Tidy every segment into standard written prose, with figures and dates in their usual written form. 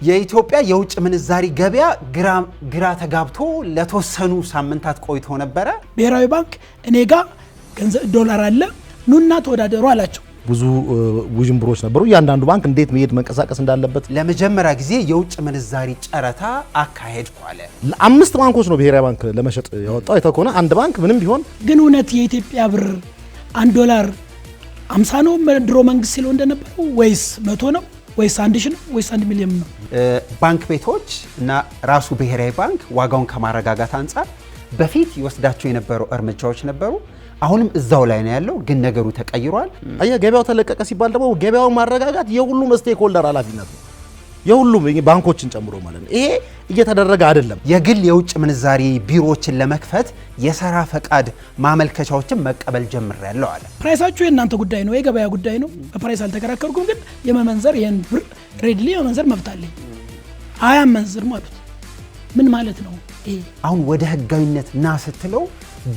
የኢትዮጵያ የውጭ ምንዛሪ ገበያ ግራ ተጋብቶ ለተወሰኑ ሳምንታት ቆይቶ ነበር። ብሔራዊ ባንክ እኔጋ ገንዘብ ዶላር አለ ኑና ተወዳደሩ አላቸው። ብዙ ውዥንብሮች ነበሩ። ያንዳንዱ ባንክ እንዴት መሄድ መንቀሳቀስ እንዳለበት ለመጀመሪያ ጊዜ የውጭ ምንዛሪ ጨረታ አካሄድኩ አለ። ለአምስት ባንኮች ነው ብሔራዊ ባንክ ለመሸጥ ያወጣው። የተኮነ አንድ ባንክ ምንም ቢሆን ግን እውነት የኢትዮጵያ ብር $1 50 ነው ድሮ መንግስት ሲለው እንደነበረው ወይስ 100 ነው ወይስ 1000 ነው ወይስ 1 ሚሊዮን ነው? ባንክ ቤቶች እና ራሱ ብሔራዊ ባንክ ዋጋውን ከማረጋጋት አንፃር በፊት ይወስዳቸው የነበሩ እርምጃዎች ነበሩ። አሁንም እዛው ላይ ነው ያለው፣ ግን ነገሩ ተቀይሯል። ገበያው ተለቀቀ ሲባል ደግሞ ገበያውን ማረጋጋት የሁሉም ስቴክሆልደር ኃላፊነት ነው፣ የሁሉም ባንኮችን ጨምሮ ማለት ነው። ይሄ እየተደረገ አይደለም። የግል የውጭ ምንዛሪ ቢሮዎችን ለመክፈት የሰራ ፈቃድ ማመልከቻዎችን መቀበል ጀምሬያለሁ አለ። ፕራይሳችሁ የእናንተ ጉዳይ ነው፣ የገበያ ጉዳይ ነው። በፕራይስ አልተከራከርኩም፣ ግን የመመንዘር ይሄን ብር ሬድሊ የመመንዘር መብት አለኝ። አያመንዝር ማለት ምን ማለት ነው? ይሄ አሁን ወደ ህጋዊነት ና ስትለው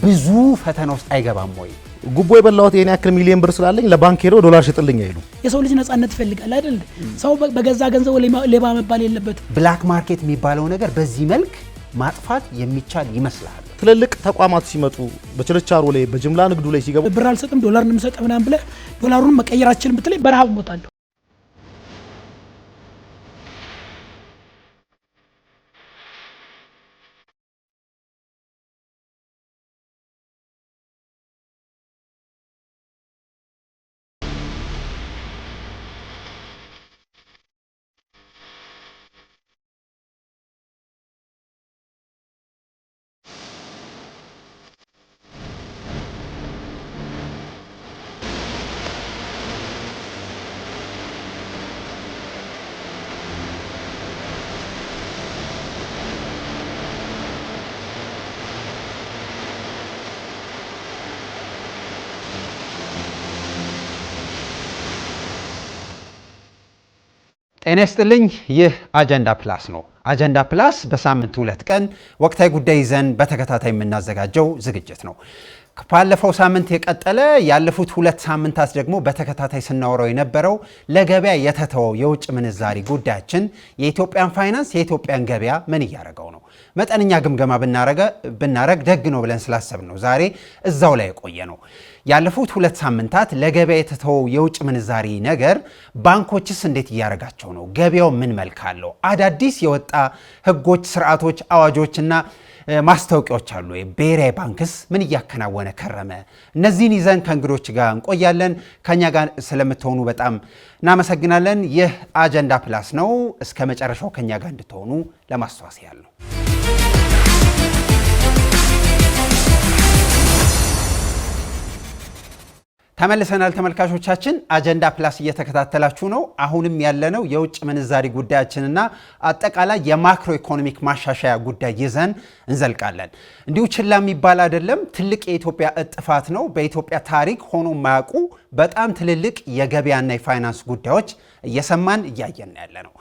ብዙ ፈተና ውስጥ አይገባም ወይ? ጉቦ የበላሁት የኔ ያክል ሚሊዮን ብር ስላለኝ ለባንክ ሄዶ ዶላር ሽጥልኝ አይሉ። የሰው ልጅ ነፃነት ይፈልጋል አይደል? ሰው በገዛ ገንዘብ ሌባ መባል የለበትም። ብላክ ማርኬት የሚባለው ነገር በዚህ መልክ ማጥፋት የሚቻል ይመስላል። ትልልቅ ተቋማት ሲመጡ በችርቻሮ ላይ በጅምላ ንግዱ ላይ ሲገቡ ብር አልሰጥም ዶላር እንምሰጥ ምናምን ብለህ ዶላሩን መቀየራችን ብትለኝ በረሃብ ሞታለሁ። ጤና ይስጥልኝ። ይህ አጀንዳ ፕላስ ነው። አጀንዳ ፕላስ በሳምንት 2 ቀን ወቅታዊ ጉዳይ ይዘን በተከታታይ የምናዘጋጀው ዝግጅት ነው። ባለፈው ሳምንት የቀጠለ ያለፉት 2 ሳምንታት ደግሞ በተከታታይ ስናወራው የነበረው ለገበያ የተተወው የውጭ ምንዛሪ ጉዳያችን የኢትዮጵያን ፋይናንስ የኢትዮጵያን ገበያ ምን እያደረገው ነው፣ መጠነኛ ግምገማ ብናረግ ደግ ነው ብለን ስላሰብን ነው ዛሬ እዛው ላይ የቆየ ነው። ያለፉት 2 ሳምንታት ለገበያ የተተወው የውጭ ምንዛሪ ነገር ባንኮችስ እንዴት እያደረጋቸው ነው? ገበያው ምን መልክ አለው? አዳዲስ የወጣ ህጎች፣ ስርዓቶች፣ አዋጆችና ማስታወቂያዎች አሉ። ብሔራዊ ባንክስ ምን እያከናወነ ከረመ? እነዚህን ይዘን ከእንግዶች ጋር እንቆያለን። ከኛ ጋር ስለምትሆኑ በጣም እናመሰግናለን። ይህ አጀንዳ ፕላስ ነው። እስከ መጨረሻው ከኛ ጋር እንድትሆኑ ለማስተዋወስ ያለው ተመልሰናል። ተመልካቾቻችን አጀንዳ ፕላስ እየተከታተላችሁ ነው። አሁንም ያለነው የውጭ ምንዛሪ ጉዳያችንና አጠቃላይ የማክሮ ኢኮኖሚክ ማሻሻያ ጉዳይ ይዘን እንዘልቃለን። እንዲሁ ችላ የሚባል አይደለም። ትልቅ የኢትዮጵያ እጥፋት ነው። በኢትዮጵያ ታሪክ ሆኖ የማያውቁ በጣም ትልልቅ የገበያና የፋይናንስ ጉዳዮች እየሰማን እያየን ያለ ነው።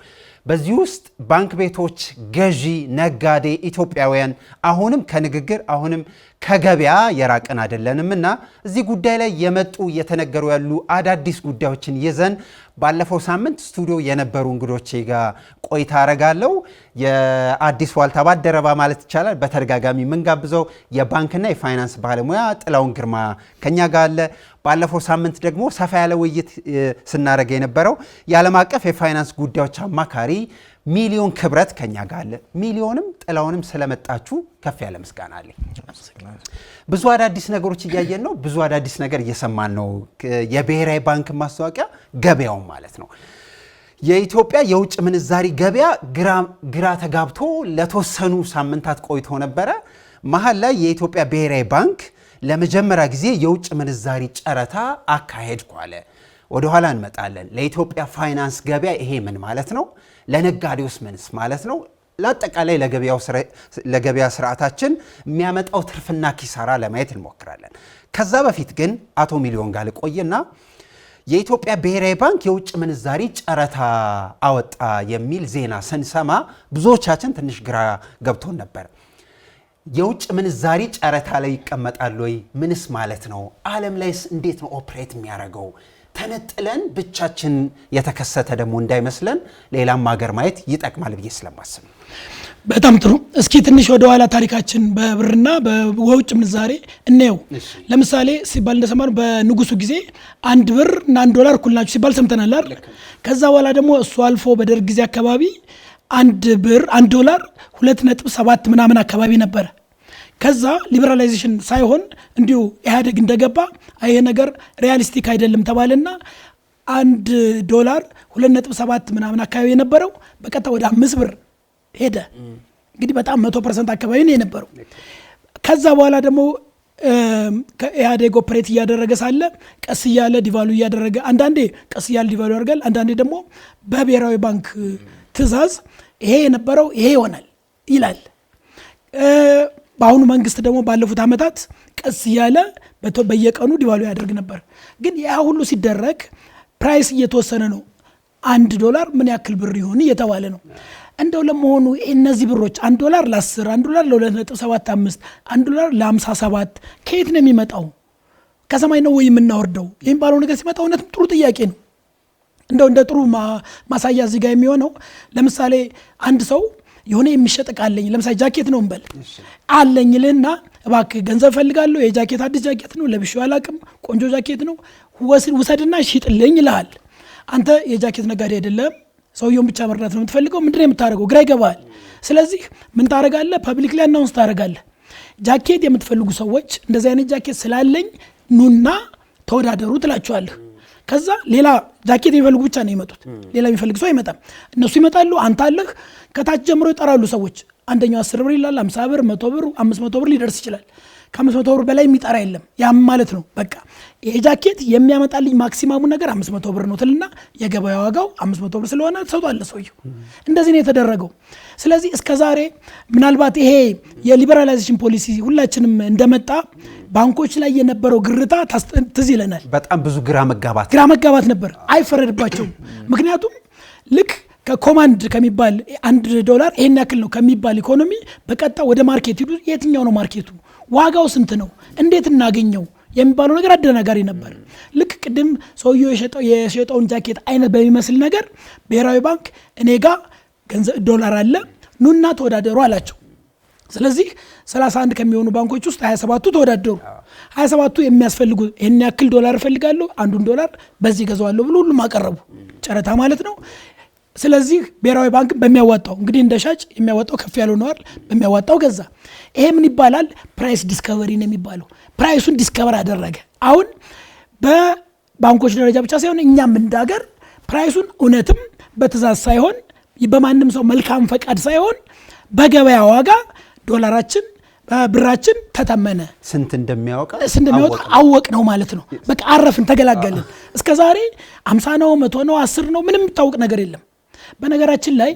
በዚህ ውስጥ ባንክ ቤቶች፣ ገዢ፣ ነጋዴ፣ ኢትዮጵያውያን አሁንም ከንግግር አሁንም ከገበያ የራቅን አይደለንም እና እዚህ ጉዳይ ላይ የመጡ እየተነገሩ ያሉ አዳዲስ ጉዳዮችን ይዘን ባለፈው ሳምንት ስቱዲዮ የነበሩ እንግዶቼ ጋር ቆይታ አረጋለሁ። የአዲስ ዋልታ ባልደረባ ማለት ይቻላል በተደጋጋሚ የምንጋብዘው የባንክና የፋይናንስ ባለሙያ ጥላውን ግርማ ከኛ ጋር አለ። ባለፈው ሳምንት ደግሞ ሰፋ ያለ ውይይት ስናደርግ የነበረው የዓለም አቀፍ የፋይናንስ ጉዳዮች አማካሪ ሚሊዮን ክብረት ከኛ ጋር አለ። ሚሊዮንም ጥላውንም ስለመጣችሁ ከፍ ያለ ምስጋና አለኝ። ብዙ አዳዲስ ነገሮች እያየን ነው። ብዙ አዳዲስ ነገር እየሰማን ነው። የብሔራዊ ባንክ ማስታወቂያ ገበያው ማለት ነው። የኢትዮጵያ የውጭ ምንዛሪ ገበያ ግራ ተጋብቶ ለተወሰኑ ሳምንታት ቆይቶ ነበረ። መሀል ላይ የኢትዮጵያ ብሔራዊ ባንክ ለመጀመሪያ ጊዜ የውጭ ምንዛሪ ጨረታ አካሄድኩ አለ። ወደ ኋላ እንመጣለን። ለኢትዮጵያ ፋይናንስ ገበያ ይሄ ምን ማለት ነው? ለነጋዴውስ ምንስ ማለት ነው? ለአጠቃላይ ለገበያ ስርዓታችን የሚያመጣው ትርፍና ኪሳራ ለማየት እንሞክራለን። ከዛ በፊት ግን አቶ ሚሊዮን ጋር ልቆይና የኢትዮጵያ ብሔራዊ ባንክ የውጭ ምንዛሪ ጨረታ አወጣ የሚል ዜና ስንሰማ ብዙዎቻችን ትንሽ ግራ ገብቶን ነበር። የውጭ ምንዛሪ ጨረታ ላይ ይቀመጣል ወይ? ምንስ ማለት ነው? ዓለም ላይስ እንዴት ነው ኦፕሬት የሚያደርገው? ተነጥለን ብቻችን የተከሰተ ደግሞ እንዳይመስለን ሌላም ሀገር ማየት ይጠቅማል ብዬ ስለማስብ በጣም ጥሩ እስኪ ትንሽ ወደ ኋላ ታሪካችን በብርና በውጭ ምንዛሬ እንየው ለምሳሌ ሲባል እንደሰማን በንጉሱ ጊዜ 1 ብር እና 1 ዶላር እኩል ናቸው ሲባል ሰምተናል አይደል ከዛ በኋላ ደግሞ እሱ አልፎ በደርግ ጊዜ አካባቢ 1 ብር 1 ዶላር 2.7 ምናምን አካባቢ ነበር ከዛ ሊበራላይዜሽን ሳይሆን እንዲሁ ኢህአዴግ እንደገባ አይ ነገር ሪያሊስቲክ አይደለም ተባለና 1 ዶላር 2.7 ምናምን አካባቢ የነበረው በቀጥታ ወደ 5 ብር ሄደ እንግዲህ በጣም 100% አካባቢ ነው የነበረው ከዛ በኋላ ደግሞ ከኢህአዴግ ኦፕሬት እያደረገ ሳለ ቀስ እያለ ዲቫሉ እያደረገ አንዳንዴ ቀስ እያለ ዲቫሉ ያደርጋል አንዳንዴ ደግሞ በብሔራዊ ባንክ ትእዛዝ ይሄ የነበረው ይሄ ይሆናል ይላል በአሁኑ መንግስት ደግሞ ባለፉት አመታት ቀስ እያለ በየቀኑ ዲቫሉ ያደርግ ነበር ግን ያ ሁሉ ሲደረግ ፕራይስ እየተወሰነ ነው 1 ዶላር ምን ያክል ብር ይሆን እየተባለ ነው እንደው ለመሆኑ እነዚህ ብሮች 1 ዶላር ለ10 1 ዶላር ለ2.75 1 ዶላር ለ57 ከየት ነው የሚመጣው ከሰማይ ነው ወይ የምናወርደው የሚባለው ነገር ሲመጣ እውነትም ጥሩ ጥያቄ ነው እንደው እንደ ጥሩ ማሳያ እዚህ ጋር የሚሆነው ለምሳሌ አንድ ሰው የሆነ የሚሸጥ ቃለኝ ለምሳሌ ጃኬት ነው እንበል አለኝ ለና እባክህ ገንዘብ ፈልጋለሁ የጃኬት አዲስ ጃኬት ነው ለብሼው አላቅም ቆንጆ ጃኬት ነው ወሰድና ሽጥልኝ ይላል አንተ የጃኬት ነጋዴ አይደለም ሰውየውን ብቻ መርዳት ነው የምትፈልገው ምንድነው የምታረገው ግራ ይገባል ስለዚህ ምን ታረጋለህ ፐብሊክ ላይ አናውንስ ታረጋለህ ጃኬት የምትፈልጉ ሰዎች እንደዚህ አይነት ጃኬት ስላለኝ ኑና ተወዳደሩ ትላቸዋለህ ከዛ ሌላ ጃኬት የሚፈልጉ ብቻ ነው የሚመጡት ሌላ የሚፈልግ ሰው አይመጣም እነሱ ይመጣሉ አንተ አለህ ከታች ጀምሮ ይጠራሉ ሰዎች አንደኛው 10 ብር ይላል 50 ብር 100 ብር 500 ብር ሊደርስ ይችላል ከ500 ብር በላይ የሚጠራ የለም ያም ማለት ነው በቃ ይሄ ጃኬት የሚያመጣልኝ ማክሲማሙ ነገር 500 ብር ነው ትልና የገበያ ዋጋው 500 ብር ስለሆነ ተሰጥቷል ሰውየው እንደዚህ ነው የተደረገው ስለዚህ እስከ ዛሬ ምናልባት ይሄ የሊበራላይዜሽን ፖሊሲ ሁላችንም እንደመጣ ባንኮች ላይ የነበረው ግርታ ትዝ ይለናል በጣም ብዙ ግራ መጋባት ነበር አይፈረድባቸውም ምክንያቱም ልክ ከኮማንድ ከሚባል 1 ዶላር ይሄን ያክል ነው ከሚባል ኢኮኖሚ በቀጣ ወደ ማርኬት ሄዱ የትኛው ነው ማርኬቱ ዋጋው ስንት ነው እንዴት እናገኘው የሚባለው ነገር አደናጋሪ ነበር ልክ ቅድም ሰውየው የሸጠውን ጃኬት አይነት በሚመስል ነገር ብሔራዊ ባንክ እኔ ጋር ገንዘብ ዶላር አለ ኑና ተወዳደሩ አላቸው ስለዚህ 31 ከሚሆኑ ባንኮች ውስጥ 27ቱ ተወዳደሩ 27ቱ የሚያስፈልጉ ይሄን ያክል ዶላር ፈልጋለሁ 1 ዶላር በዚህ ገዛዋለሁ ብሎ ሁሉም አቀረቡ ጨረታ ማለት ነው ስለዚህ ብሔራዊ ባንክ በሚያዋጣው እንግዲህ እንደ ሻጭ የሚያዋጣው ከፍ ያለው ነው አይደል በሚያዋጣው ገዛ ይሄ ምን ይባላል ፕራይስ ዲስከቨሪ ነው የሚባለው ፕራይሱን ዲስከቨር አደረገ አሁን በባንኮች ደረጃ ብቻ ሳይሆን እኛም እንዳገር ፕራይሱን እውነትም በትእዛዝ ሳይሆን በማንም ሰው መልካም ፈቃድ ሳይሆን በገበያ ዋጋ ዶላራችን ብራችን ተተመነ ስንት እንደሚያወጣ አወቅ ነው ማለት ነው በቃ አረፍን ተገላገልን እስከዛሬ 50 ነው 100 ነው 10 ነው ምንም ታውቅ ነገር የለም በነገራችን ላይ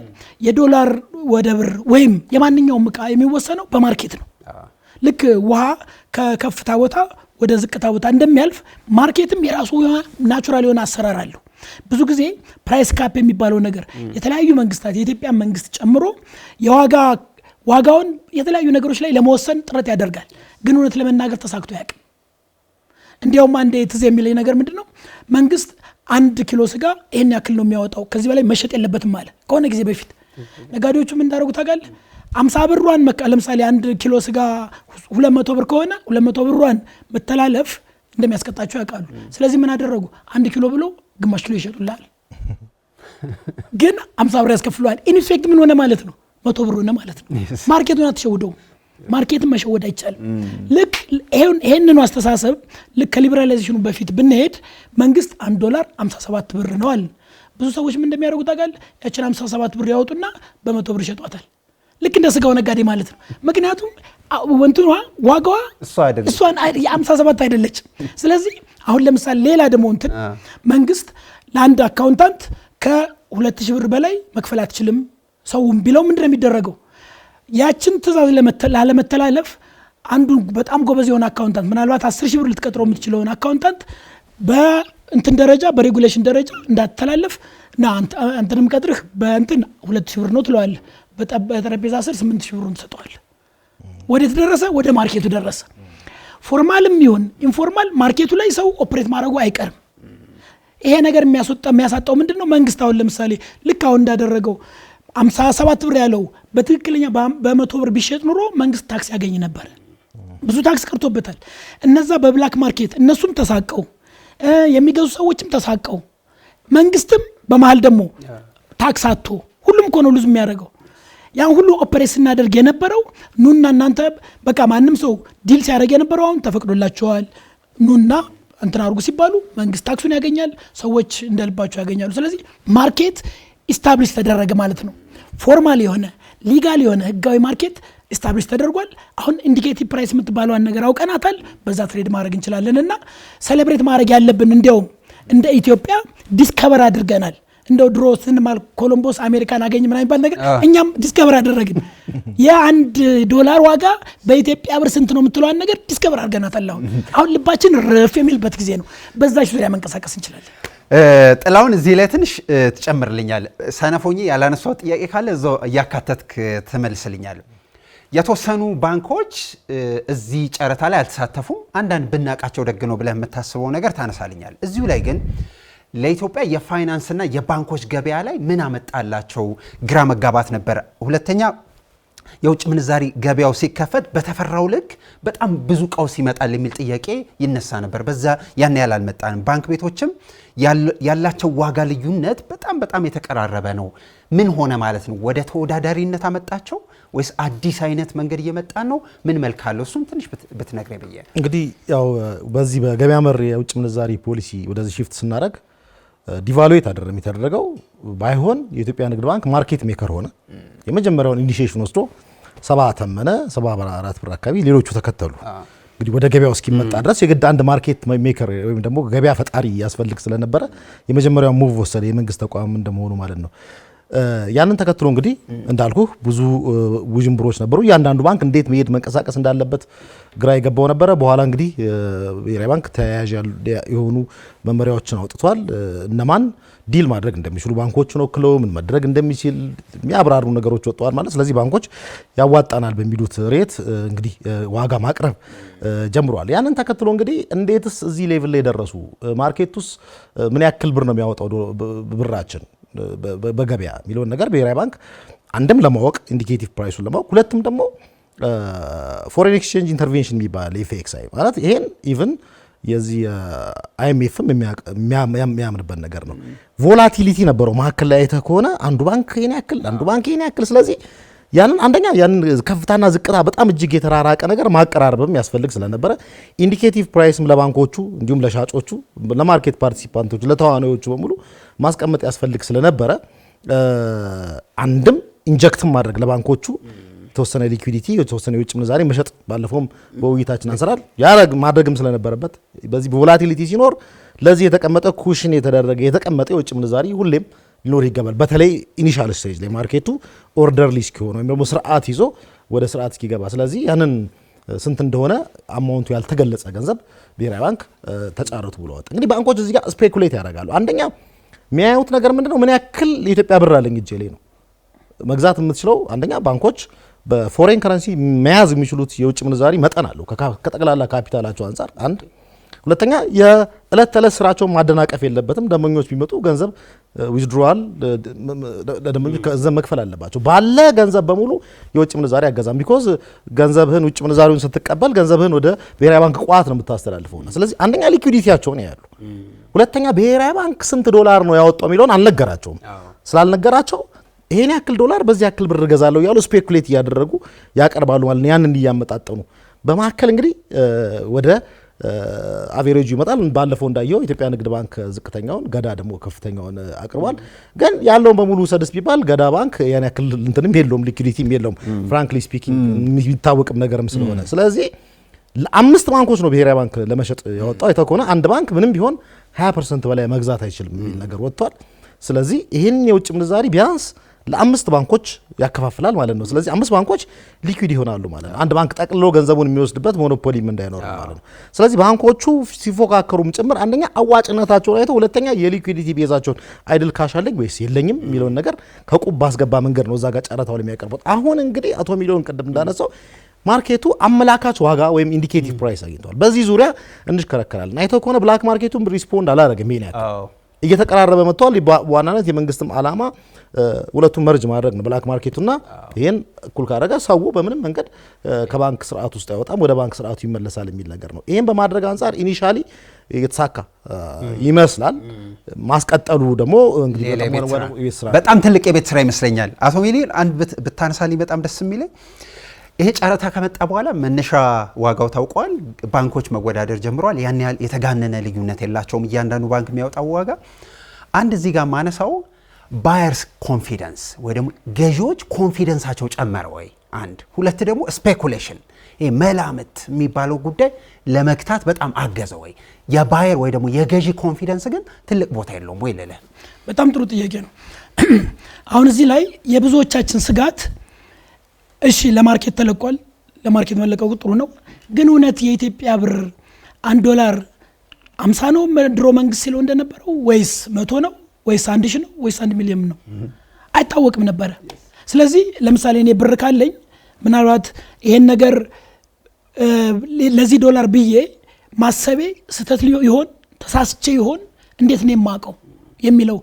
የዶላር ወደ ብር ወይም የማንኛውም ዕቃ የሚወሰነው በማርኬት ነው ልክ ውሃ ከከፍታ ቦታ ወደ ዝቅታ ቦታ እንደሚያልፍ ማርኬትም የራሱ ናቹራል የሆነ አሰራር አለው ብዙ ጊዜ ፕራይስ ካፕ የሚባለው ነገር የተለያዩ መንግስታት የኢትዮጵያ መንግስት ጨምሮ ዋጋውን የተለያዩ ነገሮች ላይ ለመወሰን ጥረት ያደርጋል ግን እውነት ለመናገር ተሳክቶ ያውቃል እንዲያውም አንዴ ትዝ የሚለኝ ነገር ምንድነው መንግስት 1 ኪሎ ስጋ ይሄን ያክል ነው የሚያወጣው ከዚህ በላይ መሸጥ የለበትም ማለት ከሆነ ጊዜ በፊት ነጋዴዎቹ ምን እንዳደረጉ ታውቃለህ 50 ብሯን ለምሳሌ 1 ኪሎ ስጋ 200 ብር ከሆነ 200 ብሯን መተላለፍ እንደሚያስቀጣቸው ያውቃሉ ስለዚህ ምን አደረጉ 1 ኪሎ ብሎ ግማሽ ኪሎ ይሸጡላል ግን 50 ብር ያስከፍሉዋል ኢንፌክት ምን ሆነ ማለት ነው 100 ብር ሆነ ማለት ነው ማርኬቱን አትሸውደው ማርኬትን መሸወድ አይቻልም ልክ ይሄንን አስተሳሰብ ልክ ከሊበራላይዜሽኑ በፊት ብንሄድ መንግስት 1 ዶላር 57 ብር ነው አለ ብዙ ሰዎች ምን እንደሚያደርጉ ታውቃለህ ያችን 57 ብር ያወጡና በ100 ብር ይሸጧታል ልክ እንደ ስጋው ነጋዴ ማለት ነው ምክንያቱም ወንቱዋ ዋጋዋ እሷን 57 አይደለች ስለዚህ አሁን ለምሳሌ ሌላ ደግሞ መንግስት ለአንድ አካውንታንት ከ2000 ብር በላይ መክፈል አትችልም ሰውም ቢለው ምንድነው የሚደረገው ያችን ትእዛዝ ለመተላለፍ አንዱ በጣም ጎበዝ የሆነ አካውንታንት ምናልባት 10000 ብር ልትቀጥረው የምትችለውን አካውንታንት በእንትን ደረጃ በሬጉሌሽን ደረጃ እንዳትተላለፍ እና አንተንም ቀጥርህ በእንትን 2000 ብር ነው ትለዋለህ በጠረጴዛ ስር 8000 ብሩን ትሰጠዋለህ ወዴት ደረሰ ወደ ማርኬቱ ደረሰ ፎርማልም ይሁን ኢንፎርማል ማርኬቱ ላይ ሰው ኦፕሬት ማድረጉ አይቀርም ይሄ ነገር የሚያሳጣው ምንድነው? መንግስት አሁን ለምሳሌ ልክ አሁን እንዳደረገው 57 ብር ያለው በትክክለኛ በ100 ብር ቢሸጥ ኑሮ መንግስት ታክስ ያገኝ ነበር። ብዙ ታክስ ቀርቶበታል። እነዛ በብላክ ማርኬት እነሱም ተሳቀው የሚገዙ ሰዎችም ተሳቀው መንግስትም በመሃል ደግሞ ታክስ አጥቶ ሁሉም እኮ ነው ሉዝ የሚያደርገው። ያን ሁሉ ኦፕሬሽን እናደርግ የነበረው ኑና እናንተ በቃ ማንም ሰው ዲል ሲያደርግ የነበረው አሁን ተፈቅዶላቸዋል ኑና እንትን አድርጉ ሲባሉ መንግስት ታክሱን ያገኛል፣ ሰዎች እንደልባቸው ያገኛሉ። ስለዚህ ማርኬት ኢስታብሊሽ ተደረገ ማለት ነው። ፎርማል የሆነ ሊጋል የሆነ ህጋዊ ማርኬት ኢስታብሊሽ ተደርጓል። አሁን ኢንዲኬቲቭ ፕራይስ የምትባለዋን ነገር አውቀናታል። በዛ ትሬድ ማድረግ እንችላለንና ሴሌብሬት ማድረግ ያለብን እንዲያውም እንደ ኢትዮጵያ ዲስከቨር አድርገናል። እንደው ድሮ ስንማል ኮሎምቦስ አሜሪካን አገኘ ምናምን ይባል ነገር እኛም ዲስከቨር አደረግን። $1 ዋጋ በኢትዮጵያ ብር ስንት ነው የምትለዋን ነገር ዲስከቨር አድርገናታል። አሁን ልባችን ረፍ የሚልበት ጊዜ ነው። በዛች ዙሪያ መንቀሳቀስ እንችላለን። ጥላውን እዚህ ላይ ትንሽ ትጨምርልኛል። ሰነፎኝ ያላነሳው ጥያቄ ካለ እዛው እያካተትክ ትመልስልኛል። የተወሰኑ ባንኮች እዚህ ጨረታ ላይ አልተሳተፉም። አንዳንድ ብናቃቸው ደግ ነው ብለህ የምታስበው ነገር ታነሳልኛል። እዚሁ ላይ ግን ለኢትዮጵያ የፋይናንስና የባንኮች ገበያ ላይ ምን አመጣላቸው? ግራ መጋባት ነበር። ሁለተኛ የውጭ ምንዛሪ ገበያው ሲከፈት በተፈራው ልክ በጣም ብዙ ቀውስ ይመጣል የሚል ጥያቄ ይነሳ ነበር። በዛ ያን ያህል አልመጣንም። ባንክ ቤቶችም ያላቸው ዋጋ ልዩነት በጣም የተቀራረበ ነው። ምን ሆነ ማለት ነው? ወደ ተወዳዳሪነት አመጣቸው ወይስ አዲስ አይነት መንገድ እየመጣ ነው? ምን መልክ አለው? እሱም ትንሽ ብትነግረኝ ብዬ። እንግዲህ ያው በዚህ በገበያ መር የውጭ ምንዛሪ ፖሊሲ ወደዚህ ሽፍት ስናደርግ ዲቫሉዌት አደረም የተደረገው ባይሆን የኢትዮጵያ ንግድ ባንክ ማርኬት ሜከር ሆነ። የመጀመሪያውን ኢኒሺዬሽን ወስዶ 70 ተመነ 74 ብር አካባቢ ሌሎቹ ተከተሉ። እንግዲህ ወደ ገበያው እስኪመጣ ድረስ የግድ አንድ ማርኬት ሜከር ወይም ደግሞ ገበያ ፈጣሪ ያስፈልግ ስለነበረ የመጀመሪያው ሙቭ ወሰደ፣ የመንግስት ተቋም እንደመሆኑ ማለት ነው። ያንን ተከትሎ እንግዲህ እንዳልኩ ብዙ ውዥንብሮች ነበሩ። እያንዳንዱ ባንክ እንዴት መሄድ መንቀሳቀስ እንዳለበት ግራ የገባው ነበረ። በኋላ እንግዲህ ብሔራዊ ባንክ ተያያዥ የሆኑ መመሪያዎችን አውጥቷል። እነማን ዲል ማድረግ እንደሚችሉ ባንኮቹን ወክለው ምን ማድረግ እንደሚችል የሚያብራሩ ነገሮች ወጥተዋል ማለት። ስለዚህ ባንኮች ያዋጣናል በሚሉት ሬት እንግዲህ ዋጋ ማቅረብ ጀምሯል። ያንን ተከትሎ እንግዲህ እንዴትስ እዚህ ሌቭል ላይ ደረሱ? ማርኬቱስ ምን ያክል ብር ነው የሚያወጣው ብራችን በገበያ የሚለውን ነገር ብሔራዊ ባንክ አንድም ለማወቅ ኢንዲኬቲቭ ፕራይሱን ለማወቅ፣ ሁለትም ደግሞ ፎሬን ኤክስቼንጅ ኢንተርቬንሽን የሚባል ኤፍኤክስአይ ማለት ይሄን ኢቭን የዚህ አይኤምኤፍም የሚያምንበት ነገር ነው። ቮላቲሊቲ ነበረው መሀከል ላይ አይተህ ከሆነ አንዱ ባንክ ይሄን ያክል አንዱ ባንክ ይሄን ያክል። ስለዚህ ያንን አንደኛ ያንን ከፍታና ዝቅታ በጣም እጅግ የተራራቀ ነገር ማቀራረብም ያስፈልግ ስለነበረ ኢንዲኬቲቭ ፕራይስም ለባንኮቹ እንዲሁም ለሻጮቹ፣ ለማርኬት ፓርቲሲፓንቶቹ፣ ለተዋናዮቹ በሙሉ ማስቀመጥ ያስፈልግ ስለነበረ አንድም ኢንጀክትም ማድረግ ለባንኮቹ የተወሰነ ሊኩዊዲቲ የተወሰነ የውጭ ምንዛሬ መሸጥ ባለፈውም በውይይታችን አንሰራል ማድረግም ስለነበረበት በዚህ ቮላቲሊቲ ሲኖር ለዚህ የተቀመጠ ኩሽን የተቀመጠ የውጭ ምንዛሬ ሁሌም ሊኖር ይገባል። በተለይ ኢኒሻል ስቴጅ ላይ ማርኬቱ ኦርደርሊ እስኪሆን ወይም ደግሞ ስርዓት ይዞ ወደ ስርዓት እስኪገባ። ስለዚህ ያንን ስንት እንደሆነ አማውንቱ ያልተገለጸ ገንዘብ ብሔራዊ ባንክ ተጫረቱ ብሎ ወጣ። እንግዲህ ባንኮች እዚህ ጋር ስፔኩሌት ያደርጋሉ። አንደኛ የሚያዩት ነገር ምንድነው? ምን ያክል የኢትዮጵያ ብር አለኝ እጄ ላይ ነው መግዛት የምትችለው። አንደኛ ባንኮች በፎሬን ከረንሲ መያዝ የሚችሉት የውጭ ምንዛሪ መጠን አለው ከጠቅላላ ካፒታላቸው አንጻር አንድ። ሁለተኛ የዕለት ተዕለት ስራቸውን ማደናቀፍ የለበትም። ደንበኞች ቢመጡ ገንዘብ ዊዝድሮዋል ለደንበኞች ገንዘብ መክፈል አለባቸው። ባለ ገንዘብ በሙሉ የውጭ ምንዛሪ አገዛም። ቢኮዝ ገንዘብህን ውጭ ምንዛሪውን ስትቀበል ገንዘብህን ወደ ብሔራዊ ባንክ ቋት ነው የምታስተላልፈው። ስለዚህ አንደኛ ሊኩዊዲቲያቸውን ያያሉ። ሁለተኛ ብሔራዊ ባንክ ስንት ዶላር ነው ያወጣው የሚለውን አልነገራቸውም። ስላልነገራቸው ይሄን ያክል ዶላር በዚህ ያክል ብር እገዛለሁ እያሉ ስፔኩሌት እያደረጉ ያቀርባሉ ማለት ነው። ያንን እያመጣጠኑ በመካከል እንግዲህ ወደ አቬሬጁ ይመጣል። ባለፈው እንዳየው ኢትዮጵያ ንግድ ባንክ ዝቅተኛውን ገዳ ደግሞ ከፍተኛውን አቅርቧል። ግን ያለውን በሙሉ ሰድስ ቢባል ገዳ ባንክ ያን ያክል እንትንም የለውም ሊኩዊዲቲም የለውም ፍራንክሊ ስፒኪንግ የሚታወቅም ነገርም ስለሆነ። ስለዚህ ለአምስት ባንኮች ነው ብሔራዊ ባንክ ለመሸጥ ያወጣው። የተኮነ አንድ ባንክ ምንም ቢሆን 20% በላይ መግዛት አይችልም የሚል ነገር ወጥቷል። ስለዚህ ይህን የውጭ ምንዛሪ ቢያንስ ለአምስት ባንኮች ያከፋፍላል ማለት ነው። ስለዚህ አምስት ባንኮች ሊኩዊድ ይሆናሉ ማለት ነው። አንድ ባንክ ጠቅልሎ ገንዘቡን የሚወስድበት ሞኖፖሊም እንዳይኖር ማለት ነው። ስለዚህ ባንኮቹ ሲፎካከሩም ጭምር አንደኛ አዋጭነታቸውን አይተው፣ ሁለተኛ የሊኩዊዲቲ ቤዛቸውን አይድል ካሽ አለኝ ወይስ የለኝም የሚለውን ነገር ከቁብ ባስገባ መንገድ ነው እዛ ጋር ጨረታው የሚያቀርቡት። አሁን እንግዲህ አቶ ሚሊዮን ቅድም እንዳነሳው ማርኬቱ አመላካች ዋጋ ወይም ኢንዲኬቲቭ ፕራይስ አግኝቷል። በዚህ ዙሪያ እንሽከረከራለን። አይተው ከሆነ ብላክ ማርኬቱም ሪስፖንድ አላደረገም። እየተቀራረበ መጥቷል። በዋናነት የመንግስትም ዓላማ ሁለቱም መርጅ ማድረግ ነው ብላክ ማርኬቱና ይሄን እኩል ካደረገ ሰው በምንም መንገድ ከባንክ ስርዓት ውስጥ አይወጣም ወደ ባንክ ስርዓቱ ይመለሳል የሚል ነገር ነው። ይሄን በማድረግ አንፃር ኢኒሻሊ የተሳካ ይመስላል። ማስቀጠሉ ደግሞ እንግዲህ በጣም ትልቅ የቤት ስራ ይመስለኛል። አቶ ሚሊዮን አንድ ብታነሳልኝ በጣም ደስ የሚለኝ ይሄ ጨረታ ከመጣ በኋላ መነሻ ዋጋው ታውቋል። ባንኮች መወዳደር ጀምረዋል። ያን ያህል የተጋነነ ልዩነት የላቸውም እያንዳንዱ ባንክ የሚያወጣው ዋጋ። አንድ እዚህ ጋር ማነሳው ባየርስ ኮንፊደንስ ወይ ደግሞ ገዢዎች ኮንፊደንሳቸው ጨመረ ወይ አንድ፣ ሁለት ደግሞ ስፔኩሌሽን ይሄ መላምት የሚባለው ጉዳይ ለመግታት በጣም አገዘ ወይ? የባየር ወይ ደግሞ የገዢ ኮንፊደንስ ግን ትልቅ ቦታ የለውም ወይ ልልህ። በጣም ጥሩ ጥያቄ ነው። አሁን እዚህ ላይ የብዙዎቻችን ስጋት እሺ ለማርኬት ተለቋል፣ ለማርኬት መለቀቁ ጥሩ ነው። ግን እውነት የኢትዮጵያ ብር $1 50 ነው ድሮ መንግስት ሲለው እንደነበረው ወይስ 100 ነው ወይስ 1000 ነው ወይስ 1 ሚሊዮን ነው? አይታወቅም ነበረ። ስለዚህ ለምሳሌ እኔ ብር ካለኝ ምናልባት ይሄን ነገር ለዚህ $1 ብዬ ማሰቤ ስህተት ይሆን ተሳስቼ ይሆን እንዴት ነው የማውቀው የሚለው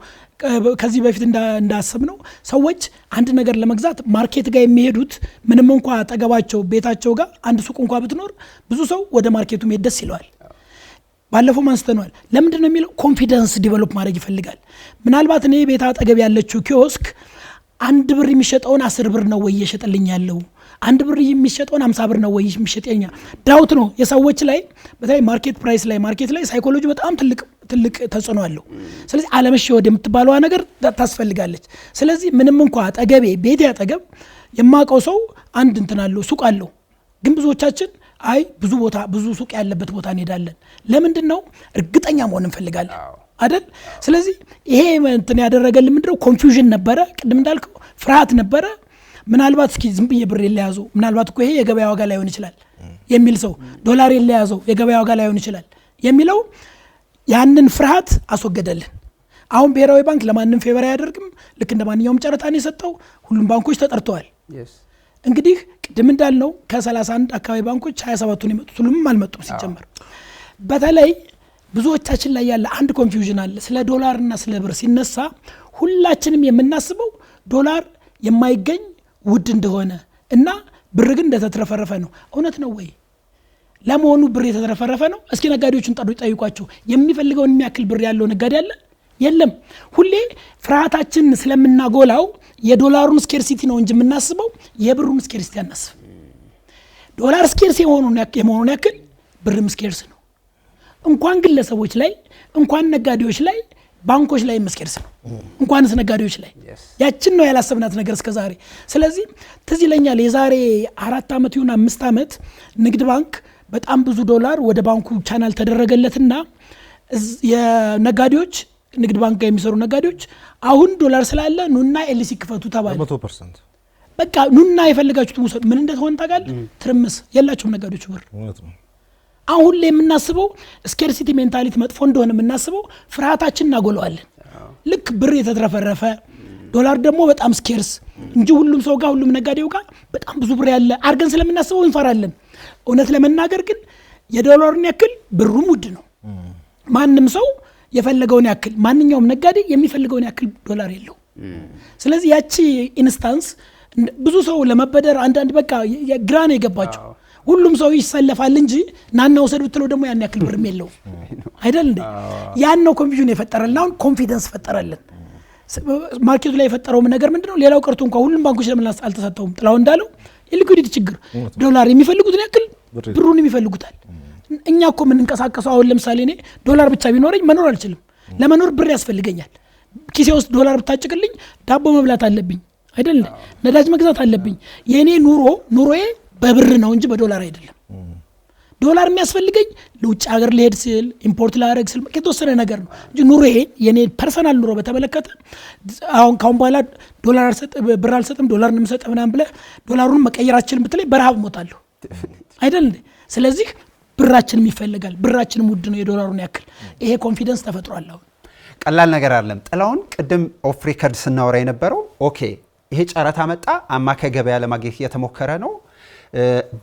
ከዚህ በፊት እንዳሰብ ነው። ሰዎች አንድ ነገር ለመግዛት ማርኬት ጋር የሚሄዱት ምንም እንኳን አጠገባቸው ቤታቸው ጋር አንድ ሱቅ እንኳን ብትኖር ብዙ ሰው ወደ ማርኬቱ መሄድ ደስ ይለዋል። ባለፈው ማንስተናል። ለምንድን ነው የሚለው ኮንፊደንስ ዲቨሎፕ ማድረግ ይፈልጋል። ምናልባት እኔ ቤት አጠገብ ያለችው ኪዮስክ 1 ብር የሚሸጠውን 10 ብር ነው ወይ እየሸጠልኝ ያለው? 1 ብር የሚሸጠውን 50 ብር ነው ወይ የሚሸጠኛ? ዳውት ነው የሰዎች ላይ በተለይ ማርኬት ፕራይስ ላይ ማርኬት ላይ ሳይኮሎጂ በጣም ትልቅ ተጽዕኖ አለው። ስለዚህ አለመሸወድ የምትባለዋ ነገር ታስፈልጋለች። ስለዚህ ምንም እንኳን አጠገቤ ቤቴ አጠገብ የማውቀው ሰው አንድ እንትን አለው ሱቅ አለው፣ ግን ብዙዎቻችን አይ ብዙ ሱቅ ያለበት ቦታ እንሄዳለን። ለምንድን ነው? እርግጠኛ መሆን እንፈልጋለን አይደል? ስለዚህ ይሄ እንትን ያደረገልን ምንድነው? ኮንፊውዥን ነበረ፣ ቅድም እንዳልከው ፍርሃት ነበረ። ምናልባት እስኪ ዝም ብዬ ብር የለያዘው ምናልባት እኮ ይሄ የገበያ ዋጋ ላይሆን ይችላል የሚል ሰው፣ ዶላር የለያዘው የገበያ ዋጋ ላይሆን ይችላል የሚለው ያንን ፍርሃት አስወገደልን። አሁን ብሔራዊ ባንክ ለማንም ፌቨር አያደርግም። ልክ እንደ ማንኛውም ጨረታ ነው የሰጠው። ሁሉም ባንኮች ተጠርተዋል። እንግዲህ ቅድም እንዳልነው ከ31 አካባቢ ባንኮች 27ቱን የመጡት ሁሉም አልመጡም ሲጀመር። በተለይ ብዙዎቻችን ላይ ያለ አንድ ኮንፊውዥን አለ። ስለ ዶላርና ስለ ብር ሲነሳ ሁላችንም የምናስበው ዶላር የማይገኝ ውድ እንደሆነ እና ብር ግን እንደተትረፈረፈ ነው። እውነት ነው ወይ? ለመሆኑ ብር የተትረፈረፈ ነው? እስኪ ነጋዴዎችን ጠይቋቸው። የሚፈልገውን የሚያክል ብር ያለው ነጋዴ አለ? የለም። ሁሌ ፍርሃታችን ስለምናጎላው የዶላሩን ስኬርሲቲ ነው እንጂ የምናስበው የብሩን ስኬርሲቲ አናስብ። ዶላር ስኬርስ የመሆኑን ያክል ብርም ስኬርስ ነው። እንኳን ግለሰቦች ላይ እንኳን ነጋዴዎች ላይ ባንኮች ላይ መስኬርስ ነው። እንኳንስ ነጋዴዎች ላይ ያችን ነው ያላሰብናት ነገር እስከዛሬ። ስለዚህ ትዝ ይለኛል የዛሬ 4 ዓመት ይሁን 5 ዓመት ንግድ ባንክ በጣም ብዙ ዶላር ወደ ባንኩ ቻናል ተደረገለትና የነጋዴዎች ንግድ ባንክ ጋር የሚሰሩ ነጋዴዎች አሁን ዶላር ስላለ ኑና ኤልሲ ክፈቱ ተባለ። 100% በቃ ኑና የፈለጋችሁት ውሰዱ። ምን እንደሆነ ታውቃለህ? ትርምስ የላቸውም ነጋዴዎች ብር። አሁን ላይ የምናስበው ስኬርሲቲ ሜንታሊቲ መጥፎ እንደሆነ የምናስበው ፍርሃታችን እናጎለዋለን። ልክ ብር የተትረፈረፈ ዶላር ደግሞ በጣም ስኬርስ እንጂ ሁሉም ሰው ጋር ሁሉም ነጋዴው ጋር በጣም ብዙ ብር ያለ አድርገን ስለምናስበው እንፈራለን። እውነት ለመናገር ግን የዶላርን ያክል ብሩም ውድ ነው። ማንም ሰው የፈለገውን ያክል ማንኛውም ነጋዴ የሚፈልገውን ያክል ዶላር የለው። ስለዚህ ያቺ ኢንስታንስ ብዙ ሰው ለመበደር አንዳንድ በቃ ግራ ነው የገባቸው። ሁሉም ሰው ይሰለፋል እንጂ ናና ወሰድ ብትለው ደግሞ ያን ያክል ብርም የለው አይደል እንዴ? ያን ነው ኮንፊውዥን የፈጠረልን። አሁን ኮንፊደንስ ፈጠረልን። ማርኬቱ ላይ የፈጠረው ነገር ምንድነው? ሌላው ቀርቶ እንኳን ሁሉም ባንኮች ለምን አልተሰጠውም? ጥላው እንዳለው የሊኩዊዲቲ ችግር። ዶላር የሚፈልጉትን ያክል ብሩን የሚፈልጉታል። እኛ እኮ የምንንቀሳቀሰው አሁን ለምሳሌ እኔ ዶላር ብቻ ቢኖረኝ መኖር አልችልም። ለመኖር ብር ያስፈልገኛል። ኪሴ ውስጥ ዶላር ብታጭቅልኝ ዳቦ መብላት አለብኝ አይደል? ነዳጅ መግዛት አለብኝ። የኔ ኑሮዬ በብር ነው እንጂ በዶላር አይደለም። ዶላር የሚያስፈልገኝ ለውጭ ሀገር ልሄድ ስል ኢምፖርት ላደርግ ስል ከተወሰነ ነገር ነው እንጂ ኑሮዬ የኔ ፐርሰናል ኑሮ በተመለከተ አሁን ካሁን በኋላ ዶላር አልሰጥም ብር አልሰጥም ዶላር ነው የምሰጥ ምናምን ብለህ ዶላሩን መቀየራችንን ብትለኝ በረሃብ ሞታለሁ አይደል? ስለዚህ ብራችንም ይፈልጋል። ብራችንም ውድ ነው የዶላሩን ያክል። ይሄ ኮንፊደንስ ተፈጥሯል። አሁን ቀላል ነገር አይደለም። ጥላውን ቅድም ኦፍ ሪከርድ ስናወራ የነበረው ኦኬ ይሄ ጨረታ መጣ፣ አማካይ ገበያ ለማግኘት እየተሞከረ ነው።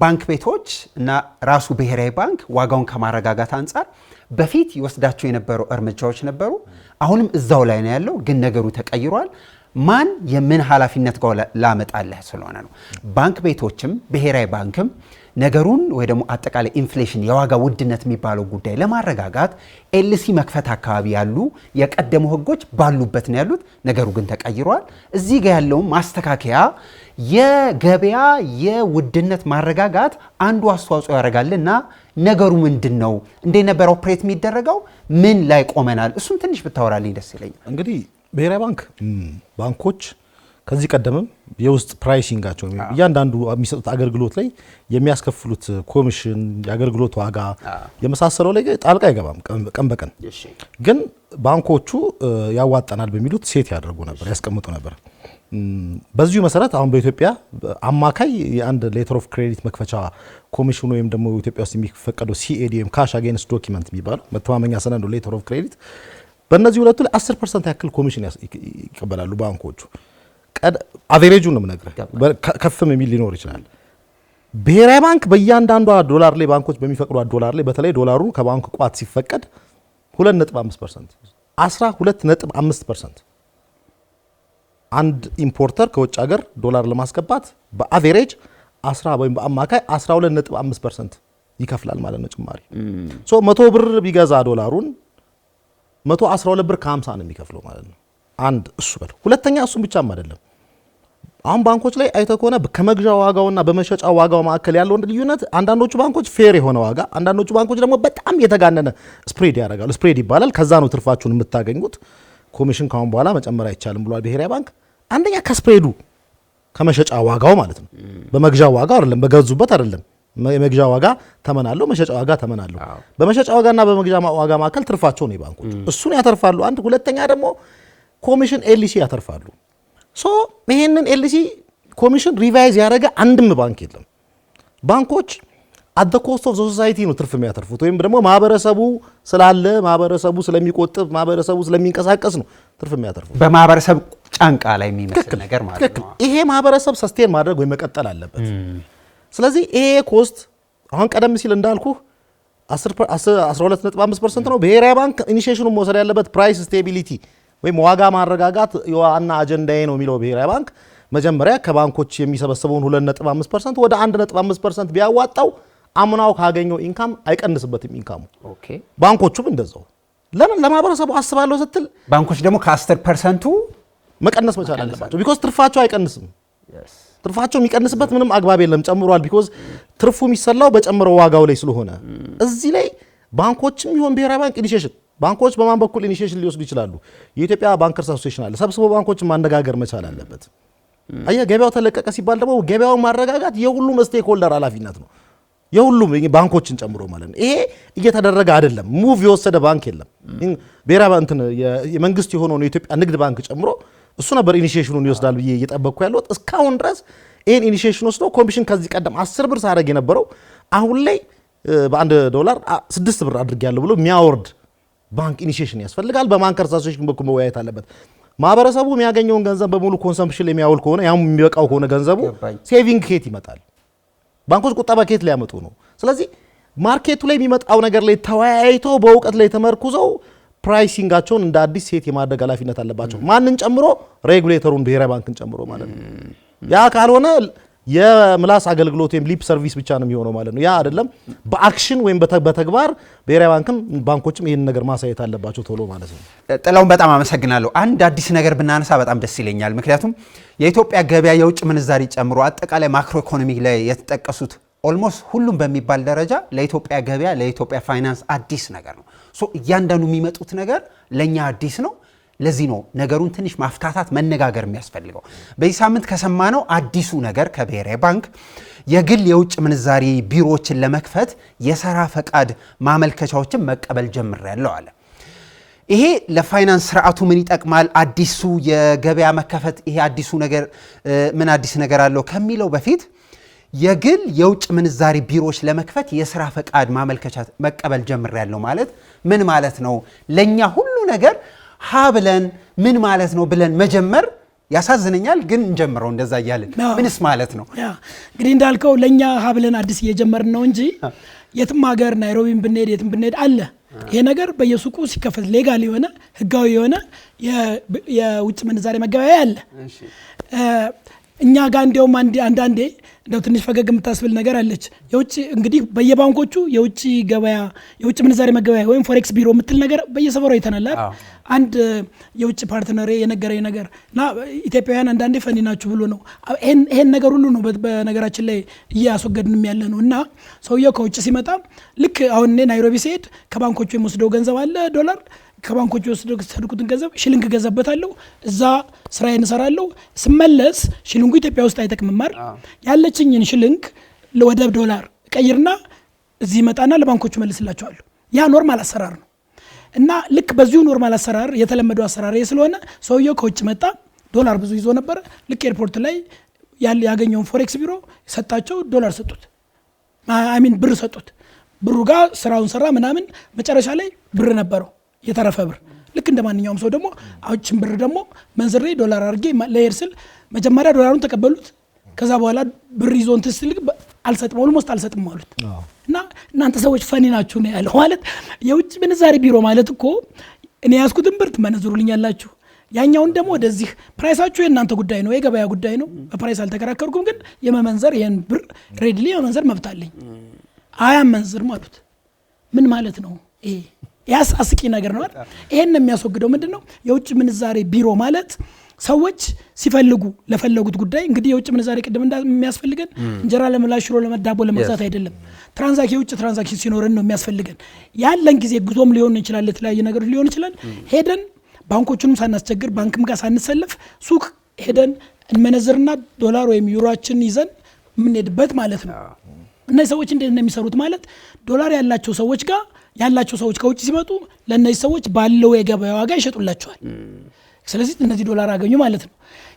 ባንክ ቤቶች እና ራሱ ብሔራዊ ባንክ ዋጋውን ከማረጋጋት አንጻር በፊት ይወስዳቸው የነበሩ እርምጃዎች ነበሩ። አሁንም እዛው ላይ ነው ያለው፣ ግን ነገሩ ተቀይሯል። ማን የምን ኃላፊነት ጋር ላመጣለህ ስለሆነ ነው። ባንክ ቤቶችም ብሔራዊ ባንክም ነገሩን ወይ ደግሞ አጠቃላይ ኢንፍሌሽን የዋጋ ውድነት የሚባለው ጉዳይ ለማረጋጋት ኤልሲ መክፈት አካባቢ ያሉ የቀደሙ ህጎች ባሉበት ነው ያሉት። ነገሩ ግን ተቀይሯል። እዚህ ጋር ያለው ማስተካከያ የገበያ የውድነት ማረጋጋት አንዱ አስተዋጽኦ ያደርጋልና ነገሩ ምንድነው? እንዴት ነበር ኦፕሬት የሚደረገው? ምን ላይ ቆመናል? እሱን ትንሽ ብታወራልኝ ደስ ይለኛል። እንግዲህ ብሔራዊ ባንክ ባንኮች ከዚህ ቀደምም የውስጥ ፕራይሲንጋቸው እያንዳንዱ የሚሰጡት አገልግሎት ላይ የሚያስከፍሉት ኮሚሽን፣ የአገልግሎት ዋጋ የመሳሰለው ላይ ጣልቃ አይገባም። ቀን በቀን ግን ባንኮቹ ያዋጣናል በሚሉት ሴት ያደርጉ ነበር፣ ያስቀምጡ ነበር። በዚሁ መሰረት አሁን በኢትዮጵያ አማካይ የአንድ ሌተር ኦፍ ክሬዲት መክፈቻ ኮሚሽኑ ወይም ደግሞ ኢትዮጵያ ውስጥ የሚፈቀደው ሲኤዲ ወይም ካሽ አጌንስት ዶኪመንት የሚባለው መተማመኛ ሰነድ ነው፣ ሌተር ኦፍ ክሬዲት። በእነዚህ ሁለቱ ላይ 10% ያክል ኮሚሽን ይቀበላሉ ባንኮቹ። አቬሬጁ ነው የምነግርህ፣ ከፍም የሚል ሊኖር ይችላል። ብሔራዊ ባንክ በእያንዳንዷ ዶላር ላይ ባንኮች በሚፈቅዷት ዶላር ላይ በተለይ ዶላሩ ከባንክ ቋት ሲፈቀድ 2.5% 12.5% አንድ ኢምፖርተር ከውጭ ሀገር ዶላር ለማስገባት በአቬሬጅ 10 ወይም በአማካይ 12.5% ይከፍላል ማለት ነው ጭማሪ። 100 ብር ቢገዛ ዶላሩን 112 ብር ከ50 ነው የሚከፍለው ማለት ነው። አንድ እሱ በል። ሁለተኛ እሱም ብቻም አይደለም። አሁን ባንኮች ላይ አይተህ ከሆነ ከመግዣ ዋጋውና በመሸጫ ዋጋው መካከል ያለውን ልዩነት አንዳንዶቹ ባንኮች ፌር የሆነ ዋጋ፣ አንዳንዶቹ ባንኮች ደግሞ በጣም የተጋነነ ስፕሬድ ያደርጋሉ። ስፕሬድ ይባላል። ከዛ ነው ትርፋችሁን የምታገኙት። ኮሚሽን ካሁን በኋላ መጨመር አይቻልም ብሏል ብሔራዊ ባንክ። አንደኛ ከስፕሬዱ ከመሸጫ ዋጋው ማለት ነው። በመግዣ ዋጋው አይደለም፣ በገዙበት አይደለም። የመግዣ ዋጋ ተመናለው፣ መሸጫ ዋጋ ተመናለው። በመሸጫ ዋጋና በመግዣ ዋጋ መካከል ትርፋቸው ነው ባንኮች። እሱን ያተርፋሉ። አንድ ሁለተኛ ደግሞ ኮሚሽን ኤልሲ ያተርፋሉ። ሶ ይሄንን ኤልሲ ኮሚሽን ሪቫይዝ ያደረገ አንድም ባንክ የለም። ባንኮች አት ዘ ኮስት ኦፍ ዘ ሶሳይቲ ነው ትርፍ የሚያተርፉት፣ ወይም ደግሞ ማህበረሰቡ ስላለ ማህበረሰቡ ስለሚቆጥብ ማህበረሰቡ ስለሚንቀሳቀስ ነው ትርፍ የሚያተርፉት። በማህበረሰብ ጫንቃ ላይ የሚመስል ነገር ማለት ነው። ይሄ ማህበረሰብ ሰስቴን ማድረግ ወይ መቀጠል አለበት። ስለዚህ ይሄ ኮስት አሁን ቀደም ሲል እንዳልኩ 12.5% ነው። ብሔራዊ ባንክ ኢኒሺዬሽኑን መውሰድ ያለበት ፕራይስ ስቴቢሊቲ ወይም ዋጋ ማረጋጋት የዋና አጀንዳዬ ነው የሚለው ብሔራዊ ባንክ መጀመሪያ ከባንኮች የሚሰበሰበውን 2.5% ወደ 1.5% ቢያዋጣው አምናው ካገኘው ኢንካም አይቀንስበትም ኢንካሙ። ባንኮቹም እንደዛው። ለምን ለማህበረሰቡ አስባለሁ ስትል ባንኮች ደግሞ ከ10%ቱ መቀነስ መቻል አለባቸው። ቢኮዝ ትርፋቸው አይቀንስም። ትርፋቸው የሚቀንስበት ምንም አግባብ የለም። ጨምሯል። ቢኮዝ ትርፉ የሚሰላው በጨምረው ዋጋው ላይ ስለሆነ እዚህ ላይ ባንኮችም ይሁን ብሔራዊ ባንክ ኢኒሺዬሽን ባንኮች በማን በኩል ኢኒሺዬሽን ሊወስዱ ይችላሉ? የኢትዮጵያ ባንከርስ አሶሲዬሽን አለ። ሰብስቦ ባንኮችን ማነጋገር መቻል አለበት። አየህ፣ ገበያው ተለቀቀ ሲባል ደግሞ ገበያውን ማረጋጋት የሁሉም ስቴክ ሆልደር ኃላፊነት ነው። የሁሉም ባንኮችን ጨምሮ ማለት ነው። ይሄ እየተደረገ አይደለም። ሙቭ የወሰደ ባንክ የለም። ብሔራዊ ባንክ የመንግስት የሆነውን የኢትዮጵያ ንግድ ባንክ ጨምሮ እሱ ነበር ኢኒሺዬሽኑን ይወስዳል ብዬ እየጠበቅኩ ያለሁት። እስካሁን ድረስ ይሄን ኢኒሺዬሽን ወስዶ ኮሚሽን ከዚህ ቀደም 10 ብር ሳደርግ የነበረው አሁን ላይ በአንድ ዶላር 6 ብር አድርጌያለሁ ብሎ የሚያወርድ ባንክ ኢኒሺዬሽን ያስፈልጋል። በባንከርስ አሶሲዬሽን በኩል መወያየት አለበት። ማህበረሰቡ የሚያገኘውን ገንዘብ በሙሉ ኮንሰምፕሽን ላይ የሚያውል ከሆነ ያም የሚበቃው ከሆነ ገንዘቡ ሴቪንግ ኬት ይመጣል። ባንኮች ቁጠባ ኬት ሊያመጡ ነው። ስለዚህ ማርኬቱ ላይ የሚመጣው ነገር ላይ ተወያይተው በእውቀት ላይ ተመርኩዘው ፕራይሲንጋቸውን እንደ አዲስ ሴት የማድረግ ኃላፊነት አለባቸው። ማንን ጨምሮ? ሬጉሌተሩን ብሔራዊ ባንክን ጨምሮ ማለት ነው። ያ ካልሆነ የምላስ አገልግሎት ወይም ሊፕ ሰርቪስ ብቻ ነው የሚሆነው ማለት ነው። ያ አይደለም። በአክሽን ወይም በተግባር ብሔራዊ ባንክም ባንኮችም ይህን ነገር ማሳየት አለባቸው ቶሎ ማለት ነው። ጥላውን በጣም አመሰግናለሁ። አንድ አዲስ ነገር ብናነሳ በጣም ደስ ይለኛል። ምክንያቱም የኢትዮጵያ ገበያ የውጭ ምንዛሪ ጨምሮ አጠቃላይ ማክሮ ኢኮኖሚ ላይ የተጠቀሱት ኦልሞስት ሁሉም በሚባል ደረጃ ለኢትዮጵያ ገበያ ለኢትዮጵያ ፋይናንስ አዲስ ነገር ነው። እያንዳንዱ የሚመጡት ነገር ለእኛ አዲስ ነው። ለዚህ ነው ነገሩን ትንሽ ማፍታታት መነጋገር የሚያስፈልገው። በዚህ ሳምንት ከሰማነው አዲሱ ነገር ከብሔራዊ ባንክ የግል የውጭ ምንዛሪ ቢሮዎችን ለመክፈት የሥራ ፈቃድ ማመልከቻዎችን መቀበል ጀምሬያለሁ አለ። ይሄ ለፋይናንስ ስርዓቱ ምን ይጠቅማል? አዲሱ የገበያ መከፈት ይሄ አዲሱ ነገር ምን አዲስ ነገር አለው ከሚለው በፊት የግል የውጭ ምንዛሪ ቢሮዎች ለመክፈት የሥራ ፈቃድ ማመልከቻ መቀበል ጀምሬያለሁ ማለት ምን ማለት ነው? ለኛ ሁሉ ነገር ሀ ብለን ምን ማለት ነው ብለን መጀመር ያሳዝነኛል ግን እንጀምረው እንደዛ እያልን ምንስ ማለት ነው እንግዲህ እንዳልከው ለኛ ሀብለን አዲስ እየጀመርን ነው እንጂ የትም ሀገር ናይሮቢን ብንሄድ የትም ብንሄድ አለ ይሄ ነገር በየሱቁ ሲከፈት ሌጋል የሆነ ህጋዊ የሆነ የውጭ ምንዛሬ መገበያያ አለ እኛ ጋር እንደውም አንዳንዴ እንደው ትንሽ ፈገግ የምታስብል ነገር አለች የውጭ እንግዲህ በየባንኮቹ የውጭ ገበያ የውጭ ምንዛሬ መገበያያ ወይም ፎሬክስ ቢሮ የምትል ነገር በየሰፈሩ አይተናል አንድ የውጭ ፓርትነር የነገረኝ ነገር እና ኢትዮጵያውያን አንዳንዴ ፈኒ ናችሁ ብሎ ነው ይሄን ነገር ሁሉ ነው በነገራችን ላይ እያስወገድንም ያለ ነው እና ሰውየው ከውጭ ሲመጣ ልክ አሁን እኔ ናይሮቢ ሲሄድ ከባንኮቹ የምወስደው ገንዘብ አለ ዶላር ከባንኮቹ የወሰድኩትን ገንዘብ ሽልንግ ገዛበታለሁ እዛ ስራዬን እሰራለሁ ስመለስ ሽልንጉ ኢትዮጵያ ውስጥ አይጠቅምም አይደል ያለችኝን ሽልንግ ወደ ዶላር ቀይርና እዚህ መጣና ለባንኮቹ መልስላቸዋለሁ ያ ኖርማል አሰራር ነው እና ልክ በዚሁ ኖርማል አሰራር የተለመደው አሰራር ስለሆነ ሰውየው ከውጭ መጣ ዶላር ብዙ ይዞ ነበር ልክ ኤርፖርት ላይ ያገኘውን ፎሬክስ ቢሮ ሰጣቸው ዶላር ሰጡት ብር ሰጡት ብሩ ጋር ስራውን ሰራ ምናምን መጨረሻ ላይ ብር ነበረው የተረፈ ብር ልክ እንደማንኛውም ሰው ደግሞ አውጭን ብር ደግሞ መንዝሬ ዶላር አድርጌ ለየርስል መጀመሪያ ዶላሩን ተቀበሉት ከዛ በኋላ ብር ይዞ እንትን ሲል አልሰጥም ኦልሞስት አልሰጥም ማለት እና እናንተ ሰዎች ፈኒ ናችሁ ነው ያለው ማለት የውጭ ምንዛሬ ቢሮ ማለት እኮ እኔ ያስኩትን ብር ትመነዝሩልኛላችሁ ያኛውን ደግሞ ወደዚህ ፕራይሳችሁ የእናንተ ጉዳይ ነው የገበያ ጉዳይ ነው በፕራይስ አልተከራከርኩም ግን የመመንዘር ይሄን ብር ሬድሊ የመመንዘር መብት አለኝ አያመንዝር ማለት ምን ማለት ነው ይሄ ያስ አስቂ ነገር ነው አይደል ይሄን የሚያስወግደው ምንድነው የውጭ ምንዛሬ ቢሮ ማለት ሰዎች ሲፈልጉ ለፈለጉት ጉዳይ እንግዲህ የውጭ ምንዛሬ ቅድም እንደሚያስፈልገን እንጀራ ለመላሽ ሽሮ ለመዳቦ ለመግዛት አይደለም የውጭ ትራንዛክሽን ሲኖርን ነው የሚያስፈልገን ያለን ጊዜ ጉዞም ሊሆን ይችላል ለተለያየ ነገር ሊሆን ይችላል ሄደን ባንኮቹንም ሳናስቸግር ባንክም ጋር ሳንሰለፍ ሱቅ ሄደን እንመነዝርና ዶላር ወይም ዩሮአችን ይዘን የምንሄድበት ማለት ነው እነዚህ ሰዎች እንዴት ነው የሚሰሩት ማለት ዶላር ያላቸው ሰዎች ከውጭ ሲመጡ ለነዚህ ሰዎች ባለው የገበያ ዋጋ ይሸጡላቸዋል ስለዚህ እነዚህ ዶላር አገኙ ማለት ነው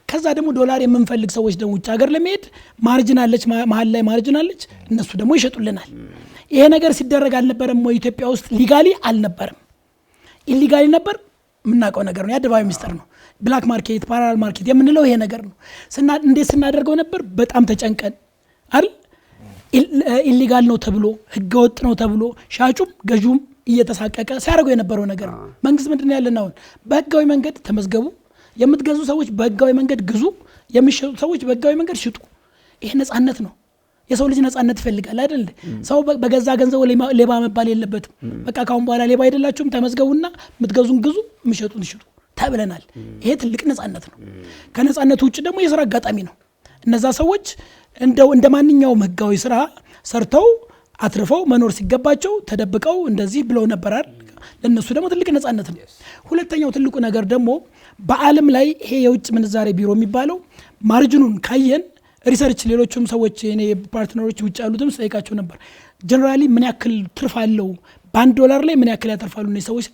ከዛ ደግሞ ዶላር የምንፈልግ ሰዎች ደግሞ ውጭ ሀገር ለመሄድ ማርጂን አለች መሀል ላይ ማርጂን አለች እነሱ ደግሞ ይሸጡልናል ይሄ ነገር ሲደረግ አልነበረም ወይ ኢትዮጵያ ውስጥ ሊጋሊ አልነበረም ኢሊጋሊ ነበር የምናውቀው ነገር ነው የአደባባይ ሚስጥር ነው ብላክ ማርኬት ፓራላል ማርኬት የምንለው ይሄ ነገር ነው እንዴት ስናደርገው ነበር በጣም ተጨንቀን አይደል ኢሊጋል ነው ተብሎ ህገወጥ ነው ተብሎ ሻጩም ገዡም እየተሳቀቀ ሲያደርገው የነበረው ነገር ነው መንግስት ምንድነው ያለና አሁን በህጋዊ መንገድ ተመዝገቡ የምትገዙ ሰዎች በህጋዊ መንገድ ግዙ የሚሸጡ ሰዎች በህጋዊ መንገድ ሽጡ ይሄ ነፃነት ነው የሰው ልጅ ነፃነት ይፈልጋል አይደል ሰው በገዛ ገንዘብ ሌባ መባል የለበትም በቃ ካሁን በኋላ ሌባ አይደላችሁም ተመዝገቡና የምትገዙን ግዙ የሚሸጡን ሽጡ ተብለናል ይሄ ትልቅ ነፃነት ነው ከነፃነቱ ውጭ ደግሞ የሥራ አጋጣሚ ነው እነዛ ሰዎች እንደ ማንኛውም ህጋዊ ስራ ሰርተው አትርፈው መኖር ሲገባቸው ተደብቀው እንደዚህ ብለው ነበር አይደል ለነሱ ደግሞ ትልቅ ነፃነት ነው ሁለተኛው ትልቁ ነገር ደግሞ በአለም ላይ ይሄ የውጭ ምንዛሬ ቢሮ የሚባለው ማርጂኑን ካየን ሪሰርች ሌሎችም ሰዎች እኔ ፓርትነሮች ውጭ ያሉትም ጠይቃቸው ነበር ጀነራሊ ምን ያክል ትርፍ አለው በአንድ ዶላር ላይ ምን ያክል ያተርፋሉ እነዚህ ሰዎች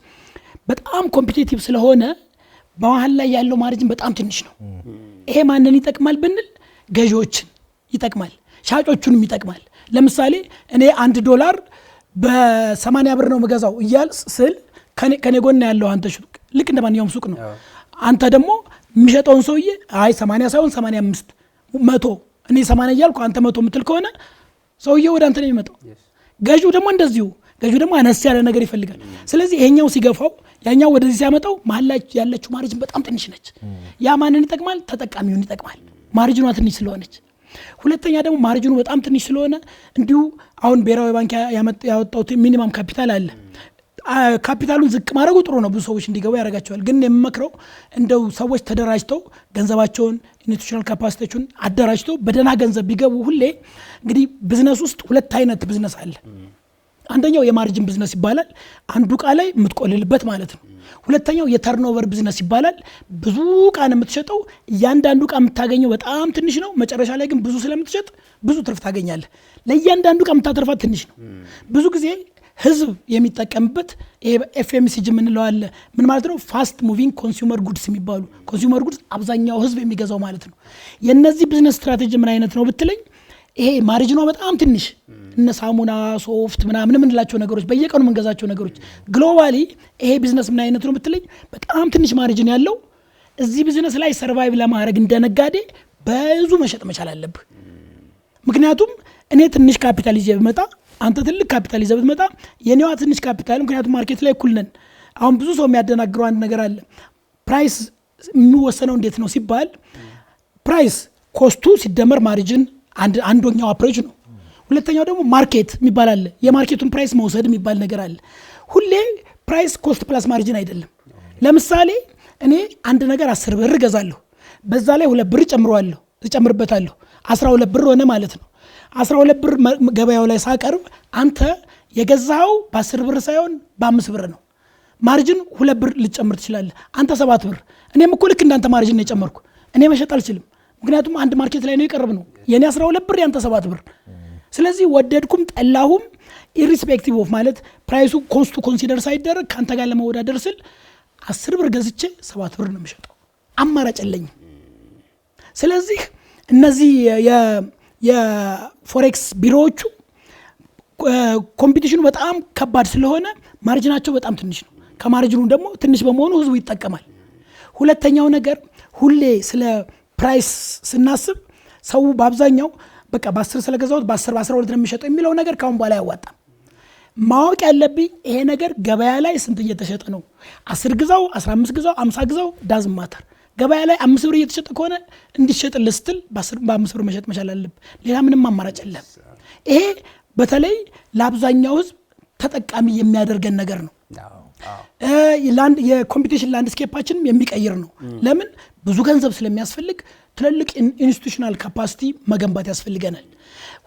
በጣም ኮምፒቲቲቭ ስለሆነ በመሃል ላይ ያለው ማርጂን በጣም ትንሽ ነው ይሄ ማንን ይጠቅማል ብንል ገዢዎችን ይጠቅማል ሻጮቹንም ይጠቅማል ለምሳሌ እኔ $1 በ80 ብር ነው መገዛው እያል ስል ከኔ ጎን ያለው አንተ ሱቅ ልክ እንደማንኛውም ሱቅ ነው አንተ ደግሞ የሚሸጠውን ሰውዬ አይ 80 ሳይሆን 85 100 እኔ 80 እያልኩ አንተ 100 ምትል ከሆነ ሰውዬው ወደ አንተ ነው የሚመጣው ገዢው ደግሞ እንደዚሁ ገዢው ደግሞ አነስ ያለ ነገር ይፈልጋል ስለዚህ ይሄኛው ሲገፋው ያኛው ወደዚህ ሲያመጣው መሀል ላይ ያለችው ማርጂን በጣም ትንሽ ነች ያ ማንን ይጠቅማል ተጠቃሚውን ይጠቅማል ማርጂኗ ትንሽ ስለሆነች ሁለተኛ ደግሞ ማርጂኑ በጣም ትንሽ ስለሆነ እንዲሁ አሁን ብሔራዊ ባንክ ያወጣው ሚኒማም ካፒታል አለ ካፒታሉን ዝቅ ማድረጉ ጥሩ ነው ብዙ ሰዎች እንዲገቡ ያደርጋቸዋል ግን የምመክረው እንደው ሰዎች ተደራጅተው ገንዘባቸውን ኢንስቲትዩሽናል ካፓሲቲውን አደራጅተው በደና ገንዘብ ቢገቡ ሁሌ እንግዲህ ቢዝነስ ውስጥ ሁለት አይነት ቢዝነስ አለ አንደኛው የማርጂን ቢዝነስ ይባላል አንዱ ቃ ላይ የምትቆልልበት ማለት ነው ሁለተኛው የተርኖቨር ቢዝነስ ይባላል ብዙ ቃን የምትሸጠው ያንዳንዱ ቃ የምታገኘው በጣም ትንሽ ነው መጨረሻ ላይ ግን ብዙ ስለምትሸጥ ብዙ ትርፍ ታገኛለህ ለያንዳንዱ ቃ የምታተርፋት ትንሽ ነው ብዙ ጊዜ ህዝብ የሚጠቀምበት ኤፍኤምሲጂ ምንለው አለ ምን ማለት ነው ፋስት ሙቪንግ ኮንሱመር ጉድስ የሚባሉ ኮንሱመር ጉድስ አብዛኛው ህዝብ የሚገዛው ማለት ነው የነዚህ ቢዝነስ ስትራቴጂ ምን አይነት ነው ብትለኝ ይሄ ማርጂኗ በጣም ትንሽ እነ ሳሙና ሶፍት ምናምን ምንላቸው ነገሮች በየቀኑ መንገዛቸው ነገሮች ግሎባሊ ይሄ ቢዝነስ ምን አይነት ነው ብትለኝ በጣም ትንሽ ማርጂን ያለው እዚህ ቢዝነስ ላይ ሰርቫይቭ ለማድረግ እንደነጋዴ ብዙ መሸጥ መቻል አለብህ። ምክንያቱም እኔ ትንሽ ካፒታል ይዤ ብመጣ አንተ ትልቅ ካፒታል ይዘህ ብትመጣ የኔዋ ትንሽ ካፒታል ምክንያቱም ማርኬት ላይ እኩል ነን። አሁን ብዙ ሰው የሚያደናግረው አንድ ነገር አለ። ፕራይስ የሚወሰነው እንዴት ነው ሲባል ፕራይስ ኮስቱ ሲደመር ማርጂን አንደኛው አፕሮች ነው። ሁለተኛው ደግሞ ማርኬት የሚባል አለ። የማርኬቱን ፕራይስ መውሰድ የሚባል ነገር አለ። ሁሌ ፕራይስ ኮስት ፕላስ ማርጂን አይደለም። ለምሳሌ እኔ አንድ ነገር 10 ብር ገዛለሁ፣ በዛ ላይ 2 ብር እጨምርበታለሁ 12 ብር ሆነ ማለት ነው። 12 ብር ገበያው ላይ ሳቀርብ አንተ የገዛው በ10 ብር ሳይሆን በ5 ብር ነው። ማርጂን 2 ብር ልጨምር ትችላለህ፣ አንተ 7 ብር። እኔም እኮ ልክ እንዳንተ ማርጂን ነው የጨመርኩ። እኔ መሸጥ አልችልም፣ ምክንያቱም አንድ ማርኬት ላይ ነው የቀረብ ነው። የኔ 12 ብር ያንተ 7 ብር። ስለዚህ ወደድኩም ጠላሁም ኢሪስፔክቲቭ ኦፍ ማለት ፕራይሱ ኮስቱ ኮንሲደር ሳይደረግ ካንተ ጋር ለመወዳደር ስል 10 ብር ገዝቼ 7 ብር ነው የምሸጠው። አማራጭ የለኝም። ስለዚህ እነዚህ የፎሬክስ ቢሮዎቹ ኮምፒቲሽኑ በጣም ከባድ ስለሆነ ማርጂናቸው በጣም ትንሽ ነው። ከማርጂኑ ደግሞ ትንሽ በመሆኑ ህዝቡ ይጠቀማል። ሁለተኛው ነገር ሁሌ ስለ ፕራይስ ስናስብ ሰው በአብዛኛው በቃ በ10 ስለገዛሁት በ10 በ12 ነው የሚሸጠው የሚለው ነገር ካሁን በኋላ ያዋጣም። ማወቅ ያለብኝ ይሄ ነገር ገበያ ላይ ስንት እየተሸጠ ነው። 10 ግዛው 15 ግዛው 50 ግዛው ዳዝም ማተር። ገበያ ላይ 5 ብር እየተሸጠ ከሆነ እንዲሸጥልህ ስትል በ5 ብር መሸጥ መቻል አለብህ። ሌላ ምንም አማራጭ የለም። ይሄ በተለይ ለአብዛኛው ህዝብ ተጠቃሚ የሚያደርገን ነገር ነው። የኮምፒቲሽን ላንድስኬፓችንም የሚቀይር ነው። ለምን ብዙ ገንዘብ ስለሚያስፈልግ ትልልቅ ኢንስቲቱሽናል ካፓሲቲ መገንባት ያስፈልገናል።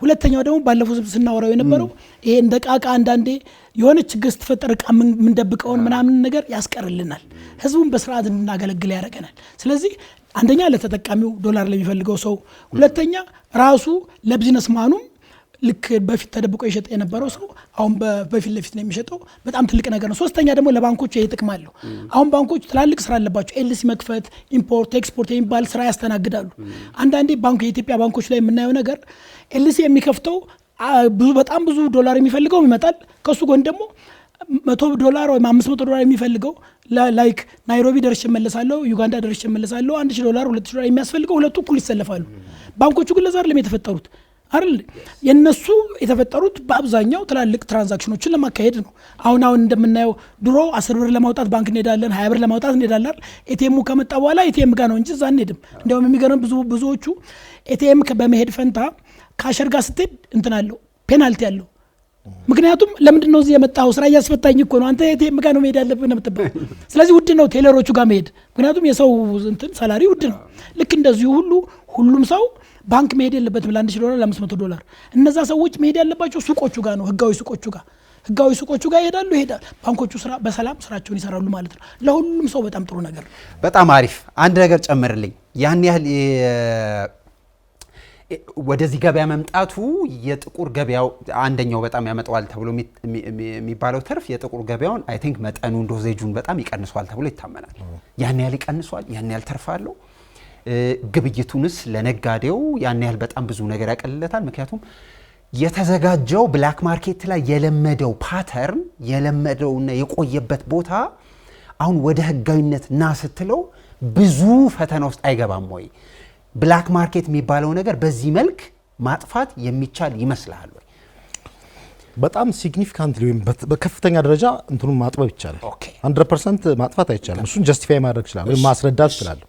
ሁለተኛው ደግሞ ባለፈው ስናወራው የነበረው ይሄ እንደ ቃቃ አንዳንዴ የሆነ ችግር ስትፈጠር ቃ ምንደብቀውን ምናምን ነገር ያስቀርልናል። ህዝቡን በስርዓት እንድናገለግል ያደርገናል። ስለዚህ አንደኛ ለተጠቃሚው ዶላር ለሚፈልገው ሰው፣ ሁለተኛ ራሱ ለቢዝነስ ማኑም ልክ በፊት ተደብቆ ይሸጥ የነበረው ሰው አሁን በፊት ለፊት ነው የሚሸጠው። በጣም ትልቅ ነገር ነው። ሶስተኛ ደግሞ ለባንኮች ይሄ ጥቅም አለው። አሁን ባንኮች ትላልቅ ስራ አለባቸው። ኤልሲ መክፈት፣ ኢምፖርት ኤክስፖርት የሚባል ስራ ያስተናግዳሉ። አንዳንዴ ባንክ የኢትዮጵያ ባንኮች ላይ የምናየው ነገር ኤልሲ የሚከፍተው በጣም ብዙ ዶላር የሚፈልገው ይመጣል። ከሱ ጎን ደግሞ $100 ወይም $500 የሚፈልገው ላይክ ናይሮቢ ደርሼ እመለሳለሁ፣ ዩጋንዳ ደርሼ እመለሳለሁ $1000 $2000 የሚያስፈልገው ሁለቱ እኩል ይሰለፋሉ። ባንኮቹ ግን ለዛ አይደለም የተፈጠሩት አይደል? የነሱ የተፈጠሩት በአብዛኛው ትላልቅ ትራንዛክሽኖችን ለማካሄድ ነው። አሁን እንደምናየው ድሮ 10 ብር ለማውጣት ባንክ እንሄዳለን፣ 20 ብር ለማውጣት እንሄዳለን። ኤቲኤሙ ከመጣ በኋላ ኤቲኤም ጋር ነው እንጂ እዛ አንሄድም። እንደውም የሚገርም ብዙዎቹ ኤቲኤም በመሄድ ፈንታ ካሸር ጋር ስትሄድ እንትን አለው ፔናልቲ አለው። ምክንያቱም ለምንድን ነው እዚህ የመጣው ስራ እያስፈታኝ እኮ ነው፣ አንተ ኤቲኤም ጋር ነው መሄድ ያለብህ ነው የምትባለው። ስለዚህ ውድ ነው ቴለሮቹ ጋር መሄድ፣ ምክንያቱም የሰው እንትን ሰላሪ ውድ ነው። ልክ እንደዚሁ ሁሉም ሰው ባንክ መሄድ የለበትም $1000 $500። እነዛ ሰዎች መሄድ ያለባቸው ሱቆቹ ጋር ነው፣ ህጋዊ ሱቆቹ ጋር ይሄዳሉ። ባንኮቹ ስራ በሰላም ስራቸውን ይሰራሉ ማለት ነው። ለሁሉም ሰው በጣም ጥሩ ነገር ነው። በጣም አሪፍ። አንድ ነገር ጨምርልኝ። ያን ያህል ወደዚህ ገበያ መምጣቱ የጥቁር ገበያው አንደኛው በጣም ያመጣዋል ተብሎ የሚባለው ትርፍ የጥቁር ገበያውን አይ ቲንክ መጠኑን ዶዜጁን በጣም ይቀንሷል ተብሎ ይታመናል። ያን ያህል ይቀንሷል፣ ያን ያህል ተርፋለው። ግብይቱንስ ለነጋዴው ያን ያህል በጣም ብዙ ነገር ያቀልለታል። ምክንያቱም የተዘጋጀው ብላክ ማርኬት ላይ የለመደው ፓተርን የለመደውና የቆየበት ቦታ አሁን ወደ ህጋዊነት ና ስትለው ብዙ ፈተና ውስጥ አይገባም ወይ? ብላክ ማርኬት የሚባለው ነገር በዚህ መልክ ማጥፋት የሚቻል ይመስላል ወይ? በጣም ሲግኒፊካንትሊ ወይም በከፍተኛ ደረጃ እንትኑን ማጥበብ ይቻላል። 100% ማጥፋት አይቻልም። እሱን ጀስቲፋይ ማድረግ ይችላል ወይም ማስረዳት ይችላል።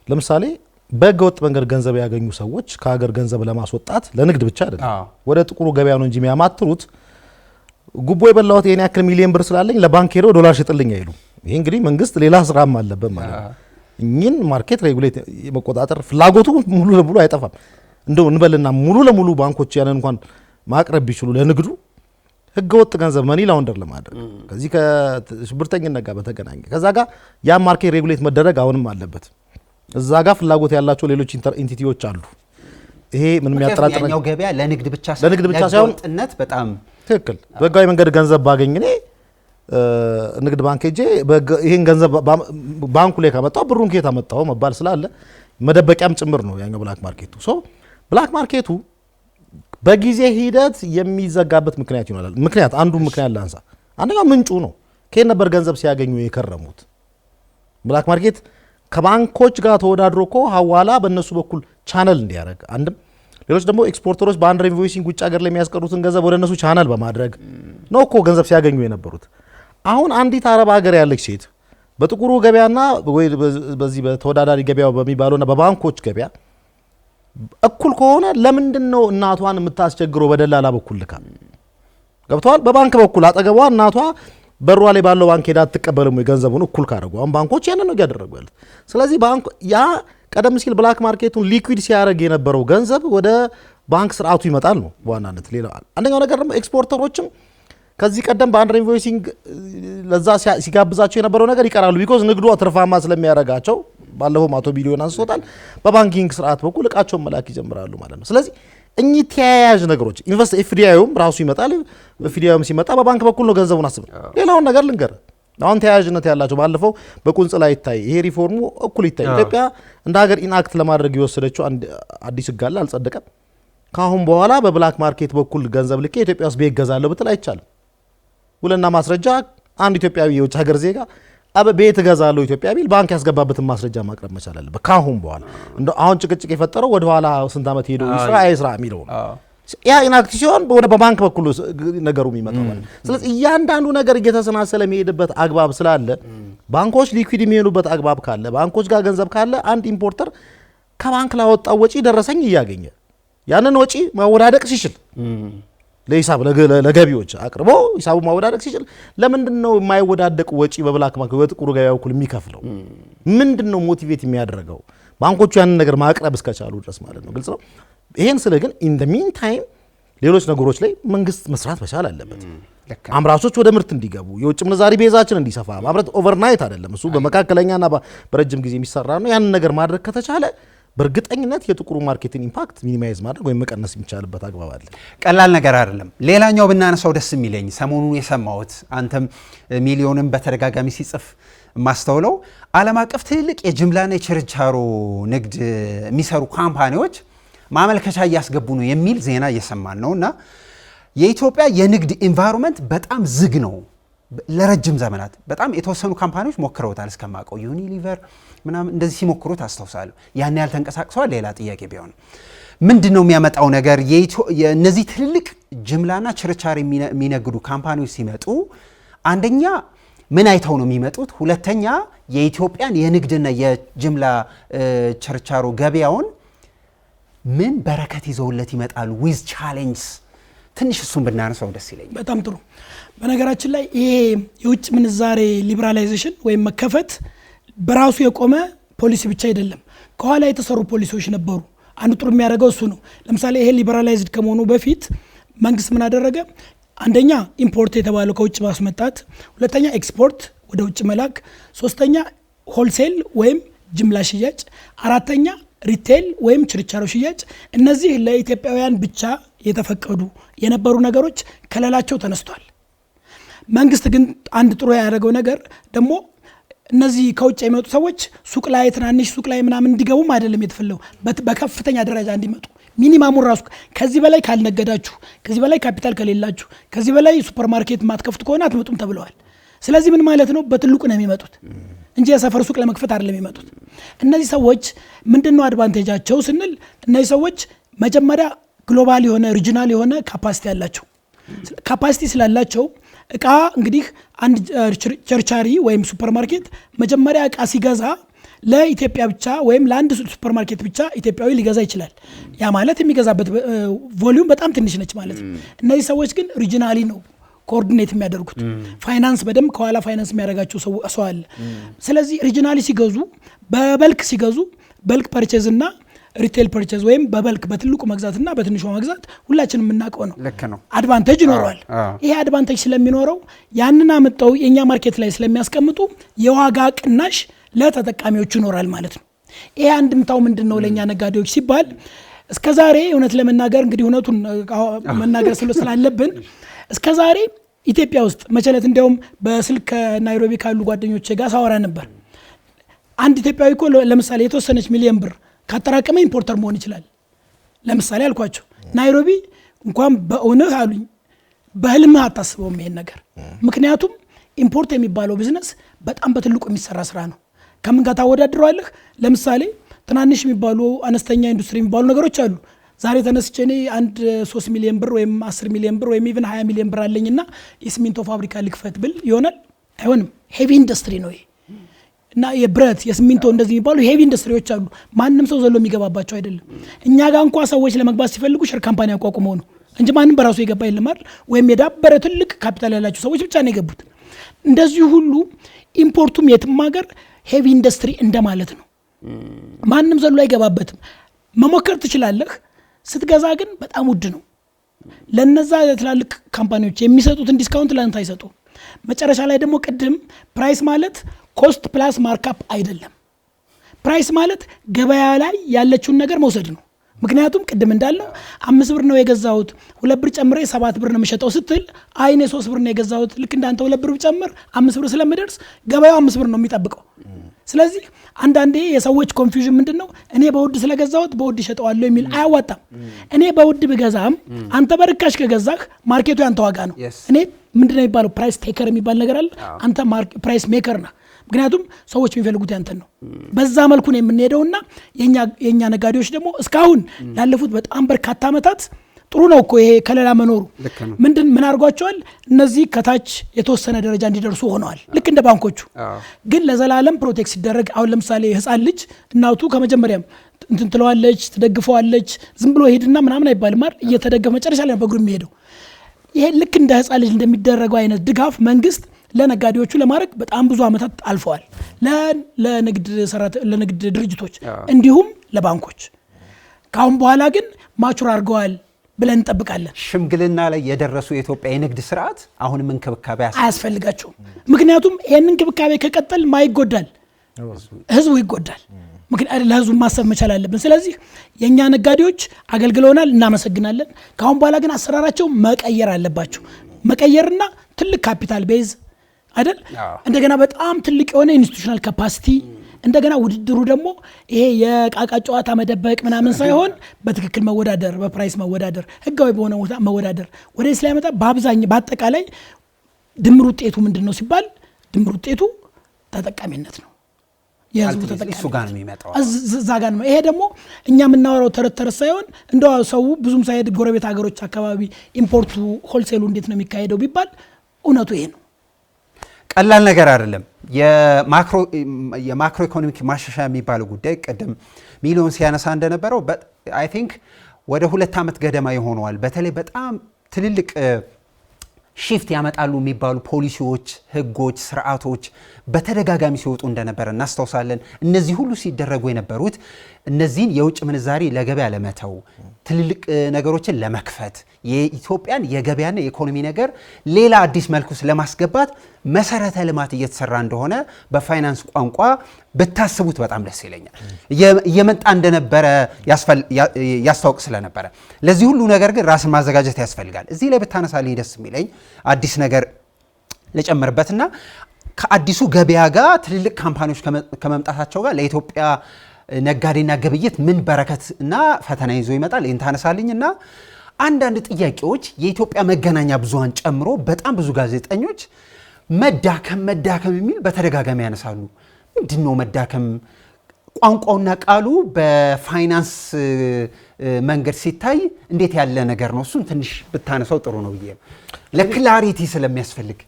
ለምሳሌ በህገወጥ መንገድ ገንዘብ ያገኙ ሰዎች ከሀገር ገንዘብ ለማስወጣት ለንግድ ብቻ አይደለም ወደ ጥቁሩ ገበያ ነው እንጂ የሚያማትሩት ጉቦ የበላሁት የኔ ያክል ሚሊዮን ብር ስላለኝ ለባንክ ሄዶ ዶላር ሽጥልኝ አይሉ። ይሄ እንግዲህ መንግስት ሌላ ስራም አለበት ማለት ነው። እኚህን ማርኬት ሬጉሌት የመቆጣጠር ፍላጎቱ ሙሉ ለሙሉ አይጠፋም። እንደው እንበልና ሙሉ ለሙሉ ባንኮች ያንን እንኳን ማቅረብ ቢችሉ ለንግዱ ህገወጥ ገንዘብ መኒ ላውንደር ለማድረግ ከዚህ ከሽብርተኝነት ጋር በተገናኘ ከዛ ጋር ያ ማርኬት ሬጉሌት መደረግ አሁንም አለበት። እዛ ጋር ፍላጎት ያላቸው ሌሎች ኢንቲቲዎች አሉ። ይሄ ምንም ያጠራጥር ነው። ገበያ ለንግድ ብቻ ሳይሆን ጥነት በጣም ትክክል በህጋዊ መንገድ ገንዘብ ባገኝ እኔ ንግድ ባንክ ሄጄ ይሄን ገንዘብ ባንኩ ላይ ካመጣው ብሩን ከየት አመጣው መባል ስላለ መደበቂያም ጭምር ነው ያኛው ብላክ ማርኬቱ። ብላክ ማርኬቱ በጊዜ ሂደት የሚዘጋበት ምክንያት ይኖራል። አንዱ ምክንያት ላንሳ። አንደኛው ምንጩ ነው። ከየት ነበር ገንዘብ ሲያገኙ የከረሙት? ብላክ ማርኬት ከባንኮች ጋር ተወዳድሮ እኮ ሐዋላ በእነሱ በኩል ቻነል እንዲያደርግ አንድም ሌሎች ደግሞ ኤክስፖርተሮች በአንደር ኢንቮይሲንግ ውጭ ሀገር ላይ የሚያስቀሩትን ገንዘብ ወደ እነሱ ቻናል በማድረግ ነው እኮ ገንዘብ ሲያገኙ የነበሩት። አሁን አንዲት አረብ ሀገር ያለች ሴት በጥቁሩ ገበያና ወይ በዚህ በተወዳዳሪ ገበያው በሚባለውና በባንኮች ገበያ እኩል ከሆነ ለምንድን ነው እናቷን የምታስቸግረው በደላላ በኩል ልካ? ገብተዋል። በባንክ በኩል አጠገቧ እናቷ በሯ ላይ ባለው ባንክ ሄዳ አትቀበልም ወይ ገንዘቡን እኩል ካደረጉ? አሁን ባንኮች ያንን ነው ያደረጉ ያሉት። ስለዚህ ባንክ ያ ቀደም ሲል ብላክ ማርኬቱን ሊኩዊድ ሲያደርግ የነበረው ገንዘብ ወደ ባንክ ስርዓቱ ይመጣል ነው በዋናነት። ሌላ አንደኛው ነገር ደግሞ ኤክስፖርተሮችም ከዚህ ቀደም በአንደር ኢንቮይሲንግ ለዛ ሲጋብዛቸው የነበረው ነገር ይቀራሉ። ቢኮዝ ንግዱ ትርፋማ ስለሚያደርጋቸው ባለፈው 100 ቢሊዮን አንስቶታል። በባንኪንግ ስርዓት በኩል እቃቸውን መላክ ይጀምራሉ ማለት ነው። ስለዚህ እኚህ ተያያዥ ነገሮች ኢንቨስት ኤፍዲአይም ራሱ ይመጣል። ኤፍዲአይም ሲመጣ በባንክ በኩል ነው ገንዘቡን አስበ። ሌላውን ነገር ልንገር አሁን ተያያዥነት ያላቸው ባለፈው በቁንጽላ ይታይ ይሄ ሪፎርሙ እኩል ይታይ። ኢትዮጵያ እንደ ሀገር ኢንአክት ለማድረግ የወሰደችው አዲስ ህግ አለ፣ አልጸደቀም። ካሁን በኋላ በብላክ ማርኬት በኩል ገንዘብ ልኬ ኢትዮጵያ ውስጥ ቤት ገዛለሁ ብትል አይቻልም። ውልና ማስረጃ አንድ ኢትዮጵያዊ የውጭ ሀገር ዜጋ ቤት እገዛለሁ ኢትዮጵያ ቢል ባንክ ያስገባበትን ማስረጃ ማቅረብ መቻል አለበት። ካሁን በኋላ እንደ አሁን ጭቅጭቅ የፈጠረው ወደ ኋላ ስንት ዓመት ሄዶ ይስራ አይስራ የሚለው ነው። ያ ኢንአክት ሲሆን ወደ በባንክ በኩል ነገሩ የሚመጣው ማለት። ስለዚህ እያንዳንዱ ነገር እየተሰናሰለ የሚሄድበት አግባብ ስላለ ባንኮች ሊኩዊድ የሚሆኑበት አግባብ ካለ ባንኮች ጋር ገንዘብ ካለ አንድ ኢምፖርተር ከባንክ ላወጣው ወጪ ደረሰኝ እያገኘ ያንን ወጪ ማወዳደቅ ሲችል ለሂሳብ ለገቢዎች አቅርቦ ሂሳቡ ማወዳደቅ ሲችል ለምንድን ነው የማይወዳደቅ ወጪ በብላክ ማርኬት በጥቁሩ ገበያ በኩል የሚከፍለው? ምንድን ነው ሞቲቬት የሚያደርገው? ባንኮቹ ያንን ነገር ማቅረብ እስከቻሉ ድረስ ማለት ነው። ግልጽ ነው። ይሄን ስለ ግን ኢን ዘ ሚን ታይም ሌሎች ነገሮች ላይ መንግስት መስራት መቻል አለበት። አምራቾች ወደ ምርት እንዲገቡ፣ የውጭ ምንዛሪ ቤዛችን እንዲሰፋ። ማምረት ኦቨርናይት አይደለም፣ እሱ በመካከለኛና በረጅም ጊዜ የሚሰራ ነው። ያንን ነገር ማድረግ ከተቻለ በእርግጠኝነት የጥቁሩ ማርኬትን ኢምፓክት ሚኒማይዝ ማድረግ ወይም መቀነስ የሚቻልበት አግባብ አለ። ቀላል ነገር አይደለም። ሌላኛው ብናነሳው ደስ የሚለኝ ሰሞኑን የሰማሁት አንተም ሚሊዮንም በተደጋጋሚ ሲጽፍ ማስተውለው ዓለም አቀፍ ትልቅ የጅምላና የችርቻሮ ንግድ የሚሰሩ ካምፓኒዎች ማመልከቻ እያስገቡ ነው የሚል ዜና እየሰማን ነው። እና የኢትዮጵያ የንግድ ኢንቫይሮንመንት በጣም ዝግ ነው። ለረጅም ዘመናት በጣም የተወሰኑ ካምፓኒዎች ሞክረውታል እስከማውቀው ዩኒሊቨር ምናምን እንደዚህ ሲሞክሩት አስታውሳለሁ። ያን ያህል ተንቀሳቅሰዋል ሌላ ጥያቄ ቢሆን ምንድን ነው የሚያመጣው ነገር? እነዚህ ትልልቅ ጅምላና ችርቻሪ የሚነግዱ ካምፓኒዎች ሲመጡ አንደኛ ምን አይተው ነው የሚመጡት? ሁለተኛ የኢትዮጵያን የንግድና የጅምላ ችርቻሮ ገበያውን ምን በረከት ይዘውለት ይመጣሉ? ዊዝ ቻሌንጅስ ትንሽ እሱን ብናነሳው ደስ ይለኛል። በጣም ጥሩ። በነገራችን ላይ ይሄ የውጭ ምንዛሬ ሊበራላይዜሽን ወይም መከፈት በራሱ የቆመ ፖሊሲ ብቻ አይደለም። ከኋላ የተሰሩ ፖሊሲዎች ነበሩ። አንዱ ጥሩ የሚያደርገው እሱ ነው። ለምሳሌ ይሄ ሊበራላይዝድ ከመሆኑ በፊት መንግስት ምን አደረገ? አንደኛ ኢምፖርት የተባለው ከውጭ ማስመጣት፣ ሁለተኛ ኤክስፖርት ወደ ውጭ መላክ፣ ሶስተኛ ሆልሴል ወይም ጅምላ ሽያጭ፣ አራተኛ ሪቴል ወይም ችርቻሮ ሽያጭ። እነዚህ ለኢትዮጵያውያን ብቻ የተፈቀዱ የነበሩ ነገሮች ከለላቸው ተነስቷል። መንግስት ግን አንድ ጥሩ ያደረገው ነገር ደግሞ እነዚህ ከውጭ የሚመጡ ሰዎች ሱቅ ላይ ትናንሽ ሱቅ ላይ ምናምን እንዲገቡም አይደለም የተፈለው፣ በከፍተኛ ደረጃ እንዲመጡ ሚኒማሙን ራሱ ከዚህ በላይ ካልነገዳችሁ፣ ከዚህ በላይ ካፒታል ከሌላችሁ፣ ከዚህ በላይ ሱፐርማርኬት ማትከፍቱ ከሆነ አትመጡም ተብለዋል። ስለዚህ ምን ማለት ነው? በትልቁ ነው የሚመጡት እንጂ የሰፈር ሱቅ ለመክፈት አይደለም የሚመጡት። እነዚህ ሰዎች ምንድነው አድቫንቴጃቸው ስንል እነዚህ ሰዎች መጀመሪያ ግሎባል የሆነ ሪጂናል የሆነ ካፓሲቲ ያላቸው፣ ካፓሲቲ ስላላቸው እቃ እንግዲህ አንድ ቸርቻሪ ወይም ሱፐርማርኬት መጀመሪያ እቃ ሲገዛ ለኢትዮጵያ ብቻ ወይም ለአንድ ሱፐርማርኬት ብቻ ኢትዮጵያዊ ሊገዛ ይችላል። ያ ማለት የሚገዛበት ቮሊዩም በጣም ትንሽ ነች ማለት ነው። እነዚህ ሰዎች ግን ሪጂናሊ ነው ኮኦርዲኔት የሚያደርጉት። ፋይናንስ በደንብ ከኋላ ፋይናንስ የሚያደርጋቸው ሰው አለ። ስለዚህ ሪጂናሊ ሲገዙ፣ በበልክ ሲገዙ፣ በልክ ፐርቼዝ እና ሪቴል ፐርቼዝ ወይም በበልክ በትልቁ መግዛትና በትንሹ መግዛት ሁላችንም የምናውቀው ነው። ልክ ነው። አድቫንቴጅ ይኖረዋል። ይሄ አድቫንቴጅ ስለሚኖረው ያንን አመጣው የኛ ማርኬት ላይ ስለሚያስቀምጡ የዋጋ ቅናሽ ለተጠቃሚዎቹ ይኖራል ማለት ነው። ይሄ አንድምታው ምንድነው ለኛ ነጋዴዎች ሲባል እስከዛሬ እውነት ለመናገር እንግዲህ እውነቱን መናገር ስላለብን እስከዛሬ ኢትዮጵያ ውስጥ መቸለት እንዲያውም በስልክ ናይሮቢ ካሉ ጓደኞቼ ጋር ሳወራ ነበር። አንድ ኢትዮጵያዊ እኮ ለምሳሌ የተወሰነች ሚሊዮን ብር ካጠራቀመ ኢምፖርተር መሆን ይችላል። ለምሳሌ አልኳቸው ናይሮቢ እንኳን በእውነት አሉኝ በህልምህ አታስበውም ይሄን ነገር። ምክንያቱም ኢምፖርት የሚባለው ቢዝነስ በጣም በትልቁ የሚሰራ ስራ ነው። ከምን ጋር ታወዳድረዋለህ? ለምሳሌ ትናንሽ የሚባሉ አነስተኛ ኢንዱስትሪ የሚባሉ ነገሮች አሉ። ዛሬ ተነስቼ እኔ አንድ 3 ሚሊዮን ብር ወይም 10 ሚሊዮን ብር ወይም ኢቭን 20 ሚሊዮን ብር አለኝና የሲሚንቶ ፋብሪካ ልክፈት ብል ይሆናል? አይሆንም። ሄቪ ኢንዱስትሪ ነው ይሄ እና የብረት የሲሚንቶ እንደዚህ የሚባሉ ሄቪ ኢንዱስትሪዎች አሉ። ማንም ሰው ዘሎ የሚገባባቸው አይደለም። እኛ ጋር እንኳ ሰዎች ለመግባት ሲፈልጉ ሼር ካምፓኒ አቋቁመው ነው እንጂ ማንም በራሱ የገባ የለም አይደል? ወይም የዳበረ ትልቅ ካፒታል ያላቸው ሰዎች ብቻ ነው የገቡት። እንደዚህ ሁሉ ኢምፖርቱም የትም ሀገር ሄቪ ኢንዱስትሪ እንደማለት ነው። ማንም ዘሎ አይገባበትም። መሞከር ትችላለህ። ስትገዛ ግን በጣም ውድ ነው። ለነዛ ትላልቅ ካምፓኒዎች የሚሰጡትን ዲስካውንት ለአንተ አይሰጡ። መጨረሻ ላይ ደግሞ ቅድም ፕራይስ ማለት ኮስት ፕላስ ማርካፕ አይደለም። ፕራይስ ማለት ገበያ ላይ ያለችውን ነገር መውሰድ ነው። ምክንያቱም ቅድም እንዳለው 5 ብር ነው የገዛሁት 2 ብር ጨምሬ 7 ብር ነው የምሸጠው ስትል አይኔ 3 ብር ነው የገዛሁት ልክ እንዳንተ 2 ብር ጨምር 5 ብር ስለምደርስ ገበያው 5 ብር ነው የሚጠብቀው። ስለዚህ አንዳንዴ የሰዎች ኮንፊውዥን ምንድነው እኔ በውድ ስለገዛሁት በውድ ይሸጠዋለሁ የሚል አያዋጣም። እኔ በውድ ብገዛም አንተ በርካሽ ከገዛህ ማርኬቱ ያንተ ዋጋ ነው። እኔ ምንድነው የሚባለው ፕራይስ ቴከር የሚባል ነገር አለ። አንተ ፕራይስ ሜከር ነህ። ምክንያቱም ሰዎች የሚፈልጉት ያንተን ነው። በዛ መልኩ ነው የምንሄደውና የኛ ነጋዴዎች ደግሞ እስካሁን ላለፉት በጣም በርካታ ዓመታት ጥሩ ነው እኮ ይሄ ከለላ መኖሩ ምን አድርጓቸዋል? እነዚህ ከታች የተወሰነ ደረጃ እንዲደርሱ ሆነዋል። ልክ እንደ ባንኮቹ ግን ለዘላለም ፕሮቴክት ሲደረግ አሁን ለምሳሌ ህፃን ልጅ እናቱ ከመጀመሪያም እንትን ትለዋለች ትደግፈዋለች። ዝም ብሎ ሄድና ምናምን አይባልም አይደል? እየተደገፈ መጨረሻ ላይ በእግሩ የሚሄደው ይሄ ልክ እንደ ህፃን ልጅ እንደሚደረገው አይነት ድጋፍ መንግስት ለነጋዴዎቹ ለማድረግ በጣም ብዙ ዓመታት አልፈዋል። ለንግድ ድርጅቶች እንዲሁም ለባንኮች ካሁን በኋላ ግን ማቹር አድርገዋል ብለን እንጠብቃለን። ሽምግልና ላይ የደረሱ የኢትዮጵያ የንግድ ስርዓት አሁንም እንክብካቤ አያስፈልጋቸውም። ምክንያቱም ይሄን እንክብካቤ ከቀጠል ማይጎዳል ህዝቡ ይጎዳል። ምክንያቱም ለህዝቡ ማሰብ መቻል አለብን። ስለዚህ የኛ ነጋዴዎች አገልግለውናል፣ እናመሰግናለን። ካሁን በኋላ ግን አሰራራቸው መቀየር አለባቸው። መቀየርና ትልቅ ካፒታል ቤዝ አይደል? እንደገና በጣም ትልቅ የሆነ ኢንስቲትዩሽናል ካፓሲቲ እንደገና ውድድሩ ደግሞ ይሄ የቃቃ ጨዋታ መደበቅ ምናምን ሳይሆን በትክክል መወዳደር፣ በፕራይስ መወዳደር፣ ህጋዊ በሆነ ቦታ መወዳደር ወደ እስላም መጣ። በአጠቃላይ ድምር ውጤቱ ምንድነው ሲባል ድምር ውጤቱ ተጠቃሚነት ነው። የህዝቡ ተጠቃሚነት እሱ ጋር ነው የሚመጣው። እዛ ጋር ነው። ይሄ ደግሞ እኛ የምናወራው ተረት ሳይሆን እንደው ሰው ብዙም ሳይሄድ ጎረቤት ሀገሮች አካባቢ ኢምፖርቱ ሆልሴሉ እንዴት ነው የሚካሄደው ቢባል እውነቱ ይሄ ነው። ቀላል ነገር አይደለም። የማክሮ ኢኮኖሚክ ማሻሻያ የሚባለው ጉዳይ ቀደም ሚሊዮን ሲያነሳ እንደነበረው አይ ቲንክ ወደ 2 ዓመት ገደማ ይሆነዋል። በተለይ በጣም ትልልቅ ሺፍት ያመጣሉ የሚባሉ ፖሊሲዎች፣ ህጎች፣ ስርዓቶች በተደጋጋሚ ሲወጡ እንደነበረ እናስታውሳለን። እነዚህ ሁሉ ሲደረጉ የነበሩት እነዚህን የውጭ ምንዛሪ ለገበያ ለመተው ትልልቅ ነገሮችን ለመክፈት የኢትዮጵያን የገበያና የኢኮኖሚ ነገር ሌላ አዲስ መልኩ ለማስገባት መሰረተ ልማት እየተሰራ እንደሆነ በፋይናንስ ቋንቋ ብታስቡት በጣም ደስ ይለኛል። እየመጣ እንደነበረ ያስታውቅ ስለነበረ ለዚህ ሁሉ ነገር ግን ራስን ማዘጋጀት ያስፈልጋል። እዚህ ላይ ብታነሳልኝ ደስ የሚለኝ አዲስ ነገር ለጨመርበትና ከአዲሱ ገበያ ጋር ትልልቅ ካምፓኒዎች ከመምጣታቸው ጋር ለኢትዮጵያ ነጋዴና ግብይት ምን በረከት እና ፈተና ይዞ ይመጣል? ይህን ታነሳልኝና አንዳንድ ጥያቄዎች የኢትዮጵያ መገናኛ ብዙሃን ጨምሮ በጣም ብዙ ጋዜጠኞች መዳከም የሚል በተደጋጋሚ ያነሳሉ። ምንድነው መዳከም? ቋንቋውና ቃሉ በፋይናንስ መንገድ ሲታይ እንዴት ያለ ነገር ነው? እሱን ትንሽ ብታነሳው ጥሩ ነው ብዬ ለክላሪቲ ስለሚያስፈልግ።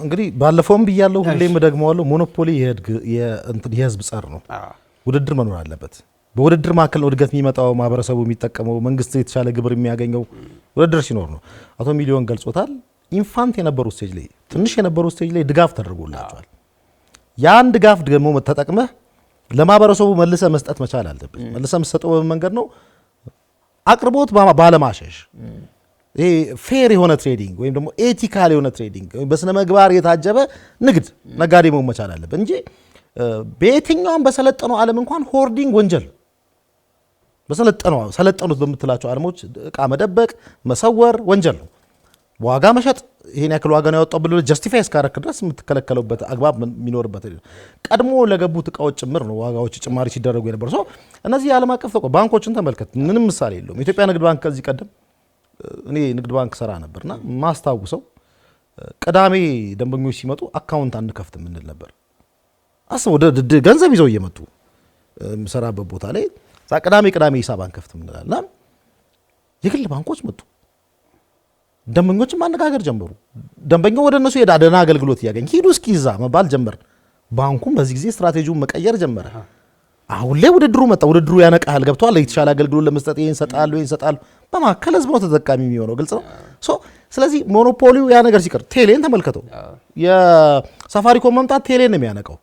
እንግዲህ ባለፈውም ብያለሁ፣ ሁሌም ደግመዋለሁ። ሞኖፖሊ የህዝብ ጸር ነው። ውድድር መኖር አለበት። በውድድር መካከል እድገት የሚመጣው ማህበረሰቡ የሚጠቀመው መንግስት የተሻለ ግብር የሚያገኘው ውድድር ሲኖር ነው። አቶ ሚሊዮን ገልጾታል። ኢንፋንት የነበሩ ስቴጅ ላይ ትንሽ የነበሩ ስቴጅ ላይ ድጋፍ ተደርጎላቸዋል። ያን ድጋፍ ደግሞ ተጠቅመህ ለማህበረሰቡ መልሰ መስጠት መቻል አለብን። መልሰ መስጠው በመንገድ ነው አቅርቦት ባለማሸሽ ይሄ ፌር የሆነ ትሬዲንግ ወይም ደግሞ ኤቲካል የሆነ ትሬዲንግ በስነ ምግባር የታጀበ ንግድ ነጋዴ መሆን መቻል አለበት እንጂ በየትኛውም በሰለጠነው ዓለም እንኳን ሆርዲንግ ወንጀል ሰለጠኑት በምትላቸው ዓለሞች እቃ መደበቅ መሰወር ወንጀል ነው። ዋጋ መሸጥ ይሄን ያክል ዋጋ ነው ያወጣው ብሎ ጀስቲፋይ እስካረክ ድረስ የምትከለከለውበት አግባብ የሚኖርበት ቀድሞ ለገቡት እቃዎች ጭምር ነው ዋጋዎች ጭማሪ ሲደረጉ የነበሩ ሰው። እነዚህ የዓለም አቀፍ ባንኮችን ተመልከት፣ ምንም ምሳሌ የለውም። ኢትዮጵያ ንግድ ባንክ ከዚህ ቀደም እኔ ንግድ ባንክ ሰራ ነበርና ማስታውሰው ቅዳሜ ደንበኞች ሲመጡ አካውንት አንከፍትም እንል ነበር። አስበው ገንዘብ ይዘው እየመጡ ሰራበት ቦታ ላይ ቅዳሜ ሂሳብ አንከፍትም እንላልና የግል ባንኮች መጡ። ደንበኞችን ማነጋገር ጀመሩ። ደንበኛው ወደ እነሱ ሄዳ ደህና አገልግሎት እያገኝ ሂዱ እስኪ ይዛ መባል ጀመር። ባንኩም በዚህ ጊዜ ስትራቴጂውን መቀየር ጀመረ። አሁን ላይ ውድድሩ መጣ። ውድድሩ ያነቃል። ገብቷል። የተሻለ አገልግሎት ለመስጠት ይሄን ሰጣሉ። በማከለ ህዝብ ነው ተጠቃሚ የሚሆነው። ግልጽ ነው። ስለዚህ ሞኖፖሊው ያ ነገር ሲቀር ቴሌን ተመልከተው። የሳፋሪኮም መምጣት ቴሌን ነው የሚያነቀው።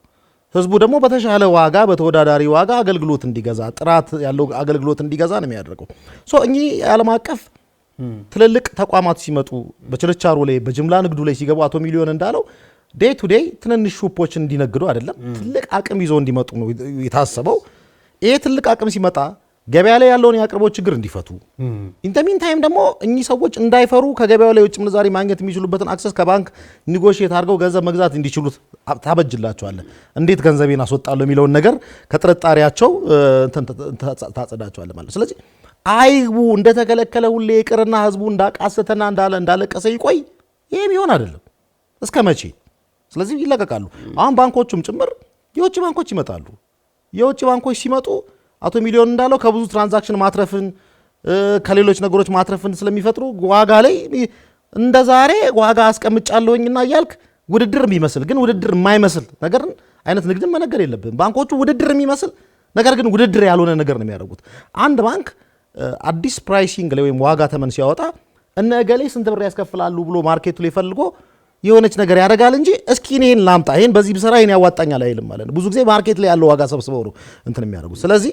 ህዝቡ ደግሞ በተሻለ ዋጋ በተወዳዳሪ ዋጋ አገልግሎት እንዲገዛ ጥራት ያለው አገልግሎት እንዲገዛ ነው የሚያደርገው። እኚህ ዓለም አቀፍ ትልልቅ ተቋማት ሲመጡ በችርቻሮ ላይ በጅምላ ንግዱ ላይ ሲገቡ አቶ ሚሊዮን እንዳለው ዴይ ቱ ዴይ ትንንሽ ሹፖች እንዲነግዱ አይደለም ትልቅ አቅም ይዘው እንዲመጡ ነው የታሰበው። ይሄ ትልቅ አቅም ሲመጣ ገበያ ላይ ያለውን የአቅርቦት ችግር እንዲፈቱ ኢንተሚን ታይም ደግሞ እኚህ ሰዎች እንዳይፈሩ ከገበያው ላይ ውጭ ምንዛሪ ማግኘት የሚችሉበትን አክሰስ ከባንክ ኒጎሽየት አድርገው ገንዘብ መግዛት እንዲችሉ ታበጅላቸዋለህ። እንዴት ገንዘቤን አስወጣለሁ የሚለውን ነገር ከጥርጣሬያቸው ታጸዳቸዋለህ ማለት። ስለዚህ አይግቡ እንደተከለከለ ሁሌ ይቅርና ህዝቡ እንዳቃሰተና እንዳለቀሰ ይቆይ። ይሄም ይሆን አይደለም እስከ መቼ? ስለዚህ ይለቀቃሉ። አሁን ባንኮቹም ጭምር የውጭ ባንኮች ይመጣሉ። የውጭ ባንኮች ሲመጡ አቶ ሚሊዮን እንዳለው ከብዙ ትራንዛክሽን ማትረፍን ከሌሎች ነገሮች ማትረፍን ስለሚፈጥሩ ዋጋ ላይ እንደ ዛሬ ዋጋ አስቀምጫለሁኝና እያልክ ውድድር የሚመስል ግን ውድድር የማይመስል ነገር አይነት ንግድን መነገር የለብን። ባንኮቹ ውድድር የሚመስል ነገር ግን ውድድር ያልሆነ ነገር ነው የሚያደርጉት። አንድ ባንክ አዲስ ፕራይሲንግ ላይ ወይም ዋጋ ተመን ሲያወጣ እነ እገሌ ስንት ብር ያስከፍላሉ ብሎ ማርኬቱ ላይ ፈልጎ የሆነች ነገር ያደርጋል እንጂ እስኪ እኔን ላምጣ ይሄን በዚህ ብሰራ ይሄን ያዋጣኛል አይልም ማለት ነው። ብዙ ጊዜ ማርኬት ላይ ያለው ዋጋ ሰብስበው ነው እንትን የሚያደርጉት። ስለዚህ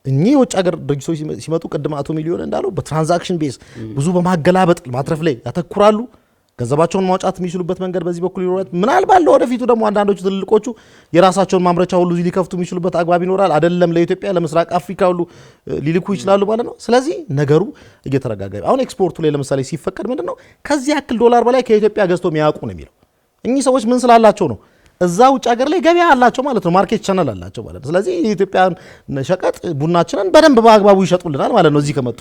እኚህ የውጭ ሀገር ድርጅቶች ሲመጡ ቅድም አቶ ሚሊዮን እንዳለው በትራንዛክሽን ቤዝ ብዙ በማገላበጥ ማትረፍ ላይ ያተኩራሉ። ገንዘባቸውን ማውጣት የሚችሉበት መንገድ በዚህ በኩል ይኖራል። ምናልባት ለወደፊቱ ደግሞ አንዳንዶቹ ትልልቆቹ የራሳቸውን ማምረቻ ሁሉ ሊከፍቱ የሚችሉበት አግባብ ይኖራል። አይደለም ለኢትዮጵያ ለምስራቅ አፍሪካ ሁሉ ሊልኩ ይችላሉ ማለት ነው። ስለዚህ ነገሩ እየተረጋጋ አሁን ኤክስፖርቱ ላይ ለምሳሌ ሲፈቀድ ምንድነው ከዚህ ያክል ዶላር በላይ ከኢትዮጵያ ገዝቶ የሚያውቁ ነው የሚለው። እኚህ ሰዎች ምን ስላላቸው ነው? እዛ ውጭ ሀገር ላይ ገበያ አላቸው ማለት ነው። ማርኬት ቻናል አላቸው ማለት ነው። ስለዚህ የኢትዮጵያን ሸቀጥ ቡናችንን በደንብ በአግባቡ ይሸጡልናል ማለት ነው። እዚህ ከመጡ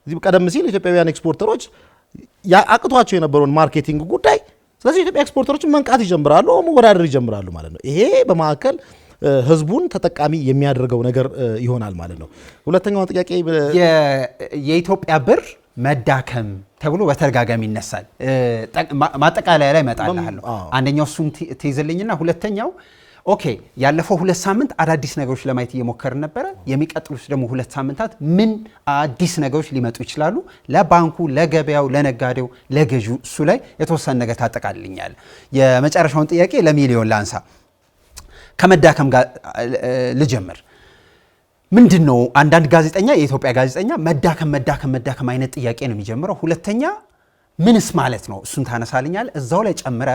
እዚህ ቀደም ሲል ኢትዮጵያውያን ኤክስፖርተሮች አቅቷቸው የነበረውን ማርኬቲንግ ጉዳይ ስለዚህ ኢትዮጵያ ኤክስፖርተሮችን መንቃት ይጀምራሉ፣ መወዳደር ይጀምራሉ ማለት ነው። ይሄ በማዕከል ህዝቡን ተጠቃሚ የሚያደርገው ነገር ይሆናል ማለት ነው። ሁለተኛው ጥያቄ የኢትዮጵያ ብር መዳከም ተብሎ በተደጋጋሚ ይነሳል። ማጠቃለያ ላይ እመጣልሃለሁ። አንደኛው እሱን ትይዝልኝና ሁለተኛው ኦኬ ያለፈው 2 ሳምንት አዳዲስ ነገሮች ለማየት እየሞከርን ነበረ። የሚቀጥሉት ደግሞ 2 ሳምንታት ምን አዲስ ነገሮች ሊመጡ ይችላሉ? ለባንኩ፣ ለገበያው፣ ለነጋዴው፣ ለገዢው እሱ ላይ የተወሰነ ነገር ታጠቃልልኛል። የመጨረሻውን ጥያቄ ለሚሊዮን ላንሳ። ከመዳከም ጋር ልጀምር። ምንድነው አንዳንድ ጋዜጠኛ የኢትዮጵያ ጋዜጠኛ መዳከም አይነት ጥያቄ ነው የሚጀምረው። ሁለተኛ ምንስ ማለት ነው? እሱን ታነሳልኛል። እዛው ላይ ጨምረ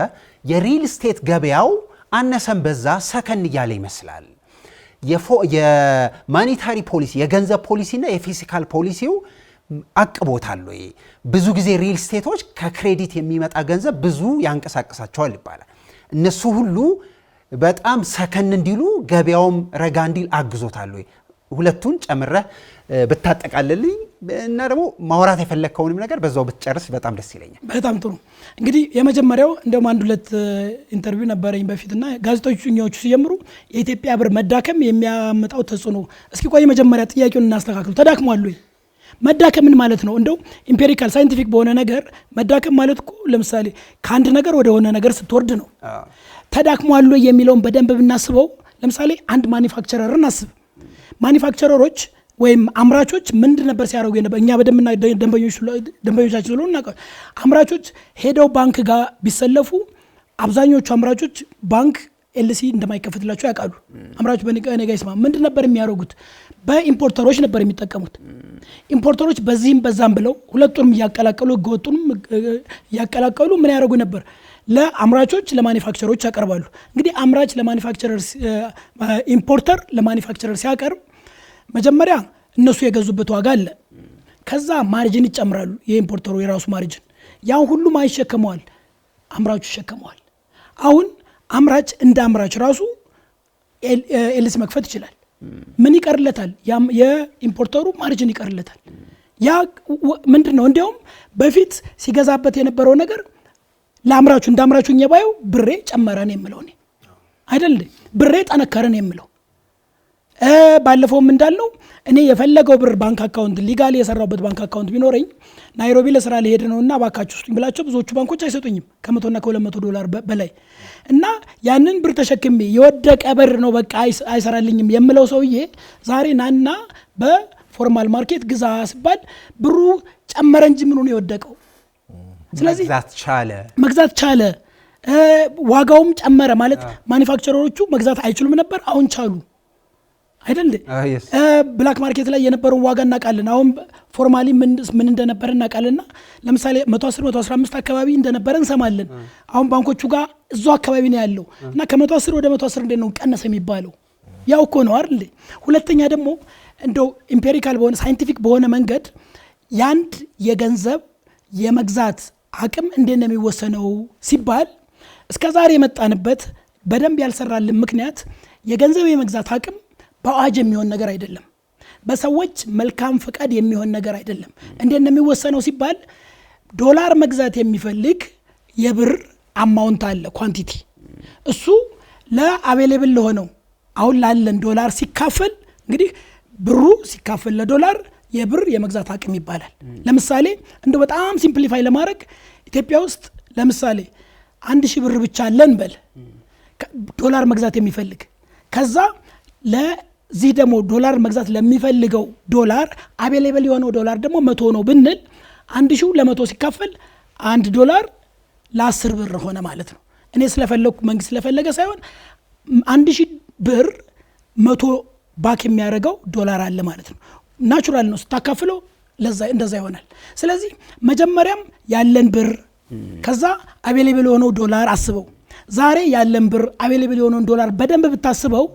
የሪል ስቴት ገበያው አነሰን በዛ ሰከን እያለ ይመስላል። የማኒታሪ ፖሊሲ የገንዘብ ፖሊሲና የፊስካል ፖሊሲው አቅቦታል ወይ? ብዙ ጊዜ ሪል ስቴቶች ከክሬዲት የሚመጣ ገንዘብ ብዙ ያንቀሳቅሳቸዋል ይባላል። እነሱ ሁሉ በጣም ሰከን እንዲሉ ገበያውም ረጋ እንዲል አግዞታል ወይ? ሁለቱን ጨምረህ ብታጠቃልልኝ እና ደግሞ ማውራት የፈለግከውንም ነገር በዛው ብትጨርስ በጣም ደስ ይለኛል። በጣም ጥሩ። እንግዲህ የመጀመሪያው እንደውም 1-2 ኢንተርቪው ነበረኝ በፊትና ጋዜጠኞቹ ሲጀምሩ የኢትዮጵያ ብር መዳከም የሚያመጣው ተጽዕኖ እስኪ ቆይ መጀመሪያ ጥያቄውን እናስተካክሉ። ተዳክሟል ወይ? መዳከም ምን ማለት ነው? እንደው ኢምፔሪካል ሳይንቲፊክ በሆነ ነገር መዳከም ማለት እኮ ለምሳሌ ከአንድ ነገር ወደ ሆነ ነገር ስትወርድ ነው። ተዳክሟል ወይ የሚለውን በደንብ ብናስበው ለምሳሌ አንድ ማኒፋክቸረርን አስብ። ማኒፋክቸረሮች ወይም አምራቾች ምንድን ነበር ሲያደርጉ የነበር? እኛ በደምና ደንበኞቻችን ስለሆኑ እናውቃለን። አምራቾች ሄደው ባንክ ጋር ቢሰለፉ አብዛኞቹ አምራቾች ባንክ ኤልሲ እንደማይከፈትላቸው ያውቃሉ። አምራቾች በነጋ ይስማ ምንድን ነበር የሚያደርጉት? በኢምፖርተሮች ነበር የሚጠቀሙት። ኢምፖርተሮች በዚህም በዛም ብለው ሁለቱንም እያቀላቀሉ ህገወጡንም እያቀላቀሉ ምን ያደርጉ ነበር? ለአምራቾች ለማኒፋክቸሮች ያቀርባሉ። እንግዲህ አምራች ለማኒፋክቸረር ኢምፖርተር ለማኒፋክቸረር ሲያቀርብ መጀመሪያ እነሱ የገዙበት ዋጋ አለ። ከዛ ማርጅን ይጨምራሉ። የኢምፖርተሩ የራሱ ማርጅን ያን ሁሉ ማይሸከመዋል፣ አምራቹ ይሸከመዋል። አሁን አምራች እንደ አምራች ራሱ ኤልሲ መክፈት ይችላል። ምን ይቀርለታል? የኢምፖርተሩ ማርጅን ይቀርለታል። ያ ምንድነው? እንዲያውም በፊት ሲገዛበት የነበረው ነገር ለአምራቹ እንደ አምራቹ እየባየው ብሬ ጨመረ ነው የምለው እኔ። አይደል ብሬ ጠነከረ ነው የምለው። ባለፈውም እንዳልነው እኔ የፈለገው ብር ባንክ አካውንት ሊጋሊ የሰራውበት ባንክ አካውንት ቢኖረኝ ናይሮቢ ለስራ ሊሄድ ነውና ባካችሁ ውስጥ ብላቸው ብዙዎቹ ባንኮች አይሰጡኝም ከ100 እና ከ200 በላይ እና ያንን ብር ተሸክሜ የወደቀ ብር ነው በቃ አይሰራልኝም የምለው ሰውዬ ዛሬ ናና በፎርማል ማርኬት ግዛ ሲባል ብሩ ጨመረ እንጂ ምን ነው የወደቀው? ስለዚህ መግዛት ቻለ ዋጋውም ጨመረ ማለት ማኒፋክቸረሮቹ መግዛት አይችሉም ነበር፣ አሁን ቻሉ አይደል? ብላክ ማርኬት ላይ የነበረውን ዋጋ እናውቃለን። አሁን ፎርማሊ ምን እንደነበረ እናውቃለንና ለምሳሌ 110 115 አካባቢ እንደነበረ እንሰማለን። አሁን ባንኮቹ ጋር እዛው አካባቢ ነው ያለው እና ከ110 ወደ 110 እንዴት ነው ቀነሰ የሚባለው? ያው እኮ ነው አይደል? ሁለተኛ ደግሞ እንደው ኢምፔሪካል በሆነ ሳይንቲፊክ በሆነ መንገድ ያንድ የገንዘብ የመግዛት አቅም እንዴት ነው የሚወሰነው ሲባል እስከዛሬ የመጣንበት በደንብ ያልሰራልን ምክንያት የገንዘብ የመግዛት አቅም በአዋጅ የሚሆን ነገር አይደለም፣ በሰዎች መልካም ፈቃድ የሚሆን ነገር አይደለም። እንዴት ነው የሚወሰነው ሲባል ዶላር መግዛት የሚፈልግ የብር አማውንት አለ ኳንቲቲ፣ እሱ ለአቬሌብል ለሆነው አሁን ላለን ዶላር ሲካፈል እንግዲህ ብሩ ሲካፈል ለዶላር የብር የመግዛት አቅም ይባላል። ለምሳሌ እንደው በጣም ሲምፕሊፋይ ለማድረግ ኢትዮጵያ ውስጥ ለምሳሌ 1000 ብር ብቻ አለን በል ዶላር መግዛት የሚፈልግ ከዛ ለዚህ ደግሞ ዶላር መግዛት ለሚፈልገው ዶላር አቬሌብል የሆነው ዶላር ደግሞ 100 ነው ብንል 1000 ለ100 ሲካፈል 1 ዶላር ለ10 ብር ሆነ ማለት ነው። እኔ ስለፈለኩ መንግስት ስለፈለገ ሳይሆን 1000 ብር 100 ባክ የሚያደርገው ዶላር አለ ማለት ነው። ናቹራል ነው ስታካፍለው እንደዛ ይሆናል። ስለዚህ መጀመሪያም ያለን ብር ከዛ አቬሌብል የሆነው ዶላር አስበው። ዛሬ ያለን ብር አቬሌብል የሆነው ዶላር በደንብ ብታስበው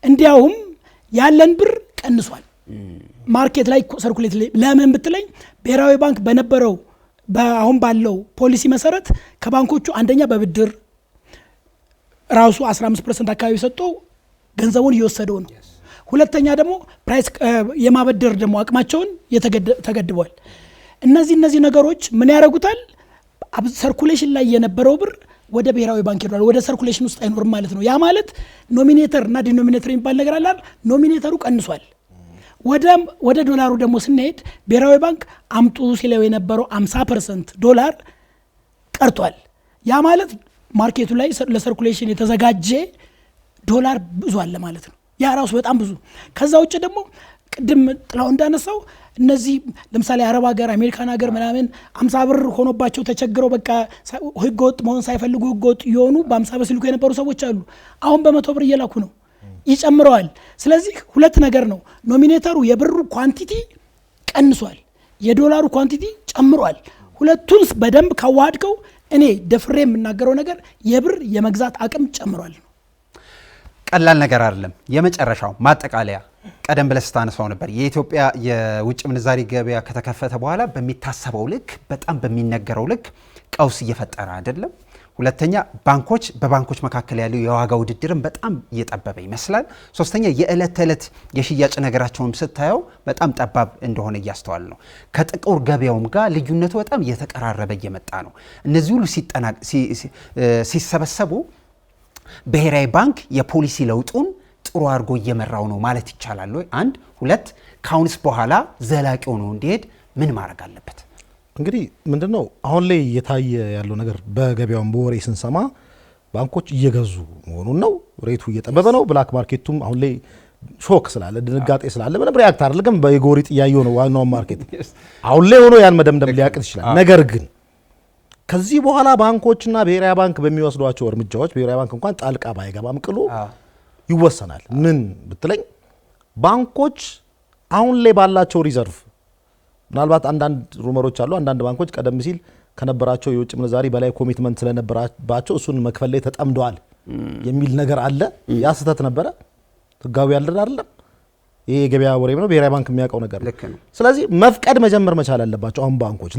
እንዲያውም ያለን ብር ቀንሷል ማርኬት ላይ ሰርኩሌት ለምን ብትለኝ ብሔራዊ ባንክ በነበረው አሁን ባለው ፖሊሲ መሰረት ከባንኮቹ አንደኛ በብድር ራሱ 15% አካባቢ ሰጥቶ ገንዘቡን እየወሰደው ነው። ሁለተኛ ደግሞ ፕራይስ የማበደር ደግሞ አቅማቸውን ተገድቧል። እነዚህ ነገሮች ምን ያደርጉታል? ሰርኩሌሽን ላይ የነበረው ብር ወደ ብሔራዊ ባንክ ይሯል፣ ወደ ሰርኩሌሽን ውስጥ አይኖርም ማለት ነው። ያ ማለት ኖሚኔተር እና ዲኖሚኔተር የሚባል ነገር አለ። ኖሚኔተሩ ቀንሷል። ወደ ዶላሩ ደግሞ ስንሄድ ብሔራዊ ባንክ አምጡ ሲለው የነበረው 50% ዶላር ቀርቷል። ያ ማለት ማርኬቱ ላይ ለሰርኩሌሽን የተዘጋጀ ዶላር ብዙ አለ ማለት ነው። ያ ራሱ በጣም ብዙ። ከዛ ውጭ ደግሞ ቅድም ጥላው እንዳነሳው እነዚህ ለምሳሌ አረብ ሀገር አሜሪካን ሀገር ምናምን 50 ብር ሆኖባቸው ተቸግረው በቃ ህገወጥ መሆን ሳይፈልጉ ህገወጥ የሆኑ በ50 ብር ሲልኩ የነበሩ ሰዎች አሉ። አሁን በ100 ብር እየላኩ ነው፣ ይጨምረዋል። ስለዚህ ሁለት ነገር ነው። ኖሚኔተሩ የብሩ ኳንቲቲ ቀንሷል፣ የዶላሩ ኳንቲቲ ጨምሯል። ሁለቱን በደንብ ካዋሃድከው እኔ ደፍሬ የምናገረው ነገር የብር የመግዛት አቅም ጨምሯል። ቀላል ነገር አይደለም። የመጨረሻው ማጠቃለያ ቀደም ብለህ ስታነሳው ነበር የኢትዮጵያ የውጭ ምንዛሪ ገበያ ከተከፈተ በኋላ በሚታሰበው ልክ በጣም በሚነገረው ልክ ቀውስ እየፈጠረ አይደለም። ሁለተኛ በባንኮች መካከል ያለው የዋጋ ውድድርም በጣም እየጠበበ ይመስላል። ሶስተኛ የዕለት ተዕለት የሽያጭ ነገራቸውም ስታየው በጣም ጠባብ እንደሆነ እያስተዋል ነው። ከጥቁር ገበያውም ጋር ልዩነቱ በጣም እየተቀራረበ እየመጣ ነው። እነዚህ ሁሉ ሲሰበሰቡ ብሔራዊ ባንክ የፖሊሲ ለውጡን ጥሩ አድርጎ እየመራው ነው ማለት ይቻላል ወይ? አንድ ሁለት ካውንስ በኋላ ዘላቂ ሆኖ እንዲሄድ ምን ማድረግ አለበት? እንግዲህ ምንድነው አሁን ላይ እየታየ ያለው ነገር በገበያውም በወሬ ስንሰማ ባንኮች እየገዙ መሆኑን ነው። ሬቱ እየጠበበ ነው። ብላክ ማርኬቱም አሁን ላይ ሾክ ስላለ ድንጋጤ ስላለ ምንም ሪያክት አይደለም። በጎሪጥ እያየው ነው ዋናው ማርኬት አሁን ላይ ሆኖ ያን መደምደም ሊያቅት ይችላል። ነገር ግን ከዚህ በኋላ ባንኮችና ብሔራዊ ባንክ በሚወስዷቸው እርምጃዎች ብሔራዊ ባንክ እንኳን ጣልቃ ባይገባም ቅሉ ይወሰናል። ምን ብትለኝ ባንኮች አሁን ላይ ባላቸው ሪዘርቭ ምናልባት አንዳንድ ሩመሮች አሉ። አንዳንድ ባንኮች ቀደም ሲል ከነበራቸው የውጭ ምንዛሪ በላይ ኮሚትመንት ስለነበራቸው እሱን መክፈል ላይ ተጠምደዋል የሚል ነገር አለ። ያ ስህተት ነበረ፣ ህጋዊ ያልደረ አይደለም። ይሄ የገበያ ወሬ ነው፣ ብሔራዊ ባንክ የሚያውቀው ነገር ነው። ስለዚህ መፍቀድ መጀመር መቻል አለባቸው። አሁን ባንኮች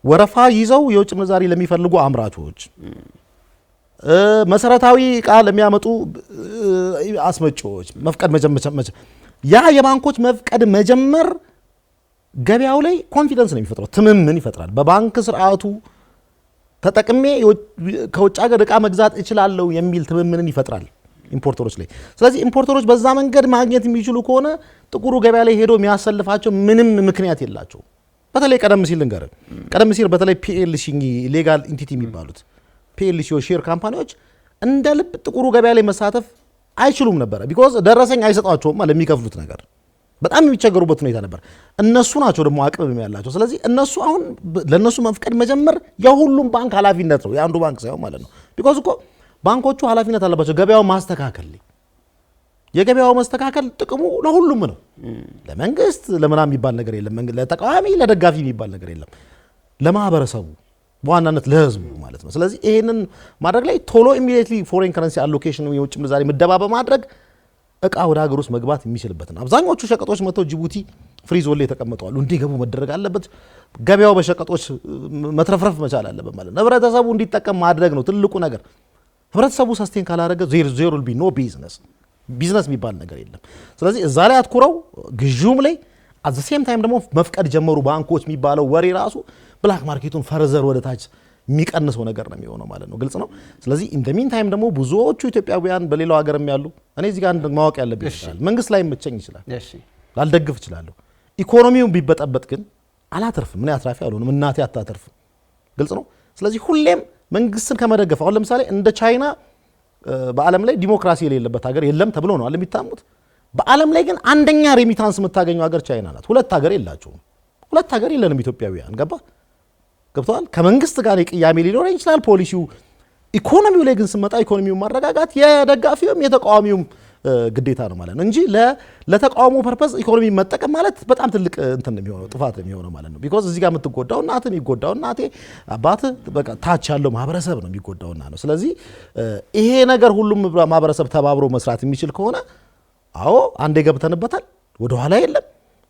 ወረፋ ይዘው የውጭ ምንዛሪ ለሚፈልጉ አምራቾች፣ መሰረታዊ ዕቃ ለሚያመጡ አስመጪዎች መፍቀድ መጀመር ያ የባንኮች መፍቀድ መጀመር ገበያው ላይ ኮንፊደንስ ነው የሚፈጥረው፣ ትምምን ይፈጥራል። በባንክ ስርዓቱ ተጠቅሜ ከውጭ ሀገር እቃ መግዛት እችላለሁ የሚል ትምምንን ይፈጥራል ኢምፖርተሮች ላይ። ስለዚህ ኢምፖርተሮች በዛ መንገድ ማግኘት የሚችሉ ከሆነ ጥቁሩ ገበያ ላይ ሄዶ የሚያሰልፋቸው ምንም ምክንያት የላቸው። በተለይ ቀደም ሲል በተለይ ፒኤልሲ ሌጋል ኢንቲቲ የሚባሉት ፒኤልሲ ሼር ካምፓኒዎች እንደ ልብ ጥቁሩ ገበያ ላይ መሳተፍ አይችሉም ነበር። ቢኮዝ ደረሰኝ አይሰጣቸውም ለሚከፍሉት ነገር በጣም የሚቸገሩበት ሁኔታ ነበር። እነሱ ናቸው ደግሞ አቅም ያላቸው። ስለዚህ እነሱ አሁን ለነሱ መፍቀድ መጀመር የሁሉም ባንክ ኃላፊነት ነው፣ የአንዱ ባንክ ሳይሆን ማለት ነው። ቢኮዝ እኮ ባንኮቹ ኃላፊነት አለባቸው ገበያው ማስተካከል። የገበያው መስተካከል ጥቅሙ ለሁሉም ነው። ለመንግስት ለምናም የሚባል ነገር የለም፣ ለተቃዋሚ ለደጋፊ የሚባል ነገር የለም፣ ለማህበረሰቡ በዋናነት ለህዝቡ ማለት ነው። ስለዚህ ይሄንን ማድረግ ላይ ቶሎ ኢሚዲየትሊ ፎሬን ከረንሲ አሎኬሽን የውጭ ምንዛሬ ምደባ በማድረግ እቃ ወደ ሀገር ውስጥ መግባት የሚችልበትን አብዛኞቹ ሸቀጦች መጥተው ጅቡቲ ፍሪ ዞን ላይ ተቀምጠዋል። እንዲገቡ መደረግ አለበት። ገበያው በሸቀጦች መትረፍረፍ መቻል አለበት ማለት ነው። ህብረተሰቡ እንዲጠቀም ማድረግ ነው ትልቁ ነገር። ህብረተሰቡ ሰስቴን ካላደረገ ዜሮ ዊል ቢ ኖ ቢዝነስ የሚባል ነገር የለም። ስለዚህ እዛ ላይ አትኩረው ግዢውም ላይ አት ዘ ሴም ታይም ደግሞ መፍቀድ ጀመሩ ባንኮች የሚባለው ወሬ ራሱ ብላክ ማርኬቱን ፈርዘር ወደ ታች የሚቀንሰው ነገር ነው የሚሆነው ማለት ነው። ግልጽ ነው። ስለዚህ ኢን ዘ ሚን ታይም ደግሞ ብዙዎቹ ኢትዮጵያውያን በሌላው ሀገርም ያሉ እኔ እዚህ ጋር ማወቅ ያለብኝ ይችላል መንግስት ላይ መቸኝ ይችላል ላልደግፍ ይችላለሁ። ኢኮኖሚውን ቢበጠበጥ ግን አላተርፍም። ምን አትራፊ አልሆንም፣ እናቴ አታተርፍም። ግልጽ ነው። ስለዚህ ሁሌም መንግስትን ከመደገፍ አሁን ለምሳሌ እንደ ቻይና በዓለም ላይ ዲሞክራሲ የሌለበት ሀገር የለም ተብሎ ነው አለ የሚታሙት። በዓለም ላይ ግን አንደኛ ሬሚታንስ የምታገኘው ሀገር ቻይና ናት። ሁለት ሀገር የላቸውም። ሁለት ሀገር የለንም ኢትዮጵያውያን። ገብተዋል። ከመንግስት ጋር ቅያሜ ሊኖረኝ ይችላል ፖሊሲው። ኢኮኖሚው ላይ ግን ስመጣ ኢኮኖሚውን ማረጋጋት የደጋፊውም የተቃዋሚውም ግዴታ ነው ማለት ነው እንጂ ለተቃውሞ ፐርፐዝ ኢኮኖሚ መጠቀም ማለት በጣም ትልቅ እንትን የሚሆነው ጥፋት የሚሆነው ማለት ነው። ቢኮዝ እዚህ ጋር የምትጎዳው እናት የሚጎዳው እናቴ አባት በቃ ታች ያለው ማህበረሰብ ነው የሚጎዳውና ነው። ስለዚህ ይሄ ነገር ሁሉም ማህበረሰብ ተባብሮ መስራት የሚችል ከሆነ አዎ አንዴ ገብተንበታል፣ ወደ ኋላ የለም፣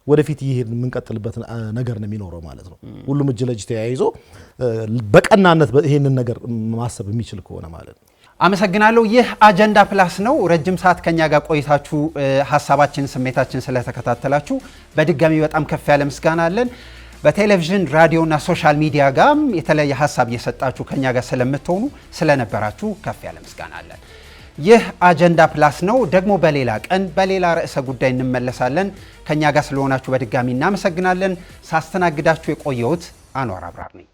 ወደፊት ይሄን የምንቀጥልበት ነገር ነው የሚኖረው ማለት ነው። ሁሉም እጅ ለእጅ ተያይዞ በቀናነት ይሄንን ነገር ማሰብ የሚችል ከሆነ ማለት ነው። አመሰግናለሁ። ይህ አጀንዳ ፕላስ ነው። ረጅም ሰዓት ከኛ ጋር ቆይታችሁ ሀሳባችን ስሜታችን ስለተከታተላችሁ በድጋሚ በጣም ከፍ ያለ ምስጋና አለን። በቴሌቪዥን ራዲዮና ሶሻል ሚዲያ ጋር የተለያየ ሀሳብ እየሰጣችሁ ከኛ ጋር ስለምትሆኑ ስለነበራችሁ ከፍ ያለ ምስጋና አለን። ይህ አጀንዳ ፕላስ ነው። ደግሞ በሌላ ቀን በሌላ ርዕሰ ጉዳይ እንመለሳለን። ከኛ ጋር ስለሆናችሁ በድጋሚ እናመሰግናለን። ሳስተናግዳችሁ የቆየሁት አንዋር አብራር ነኝ።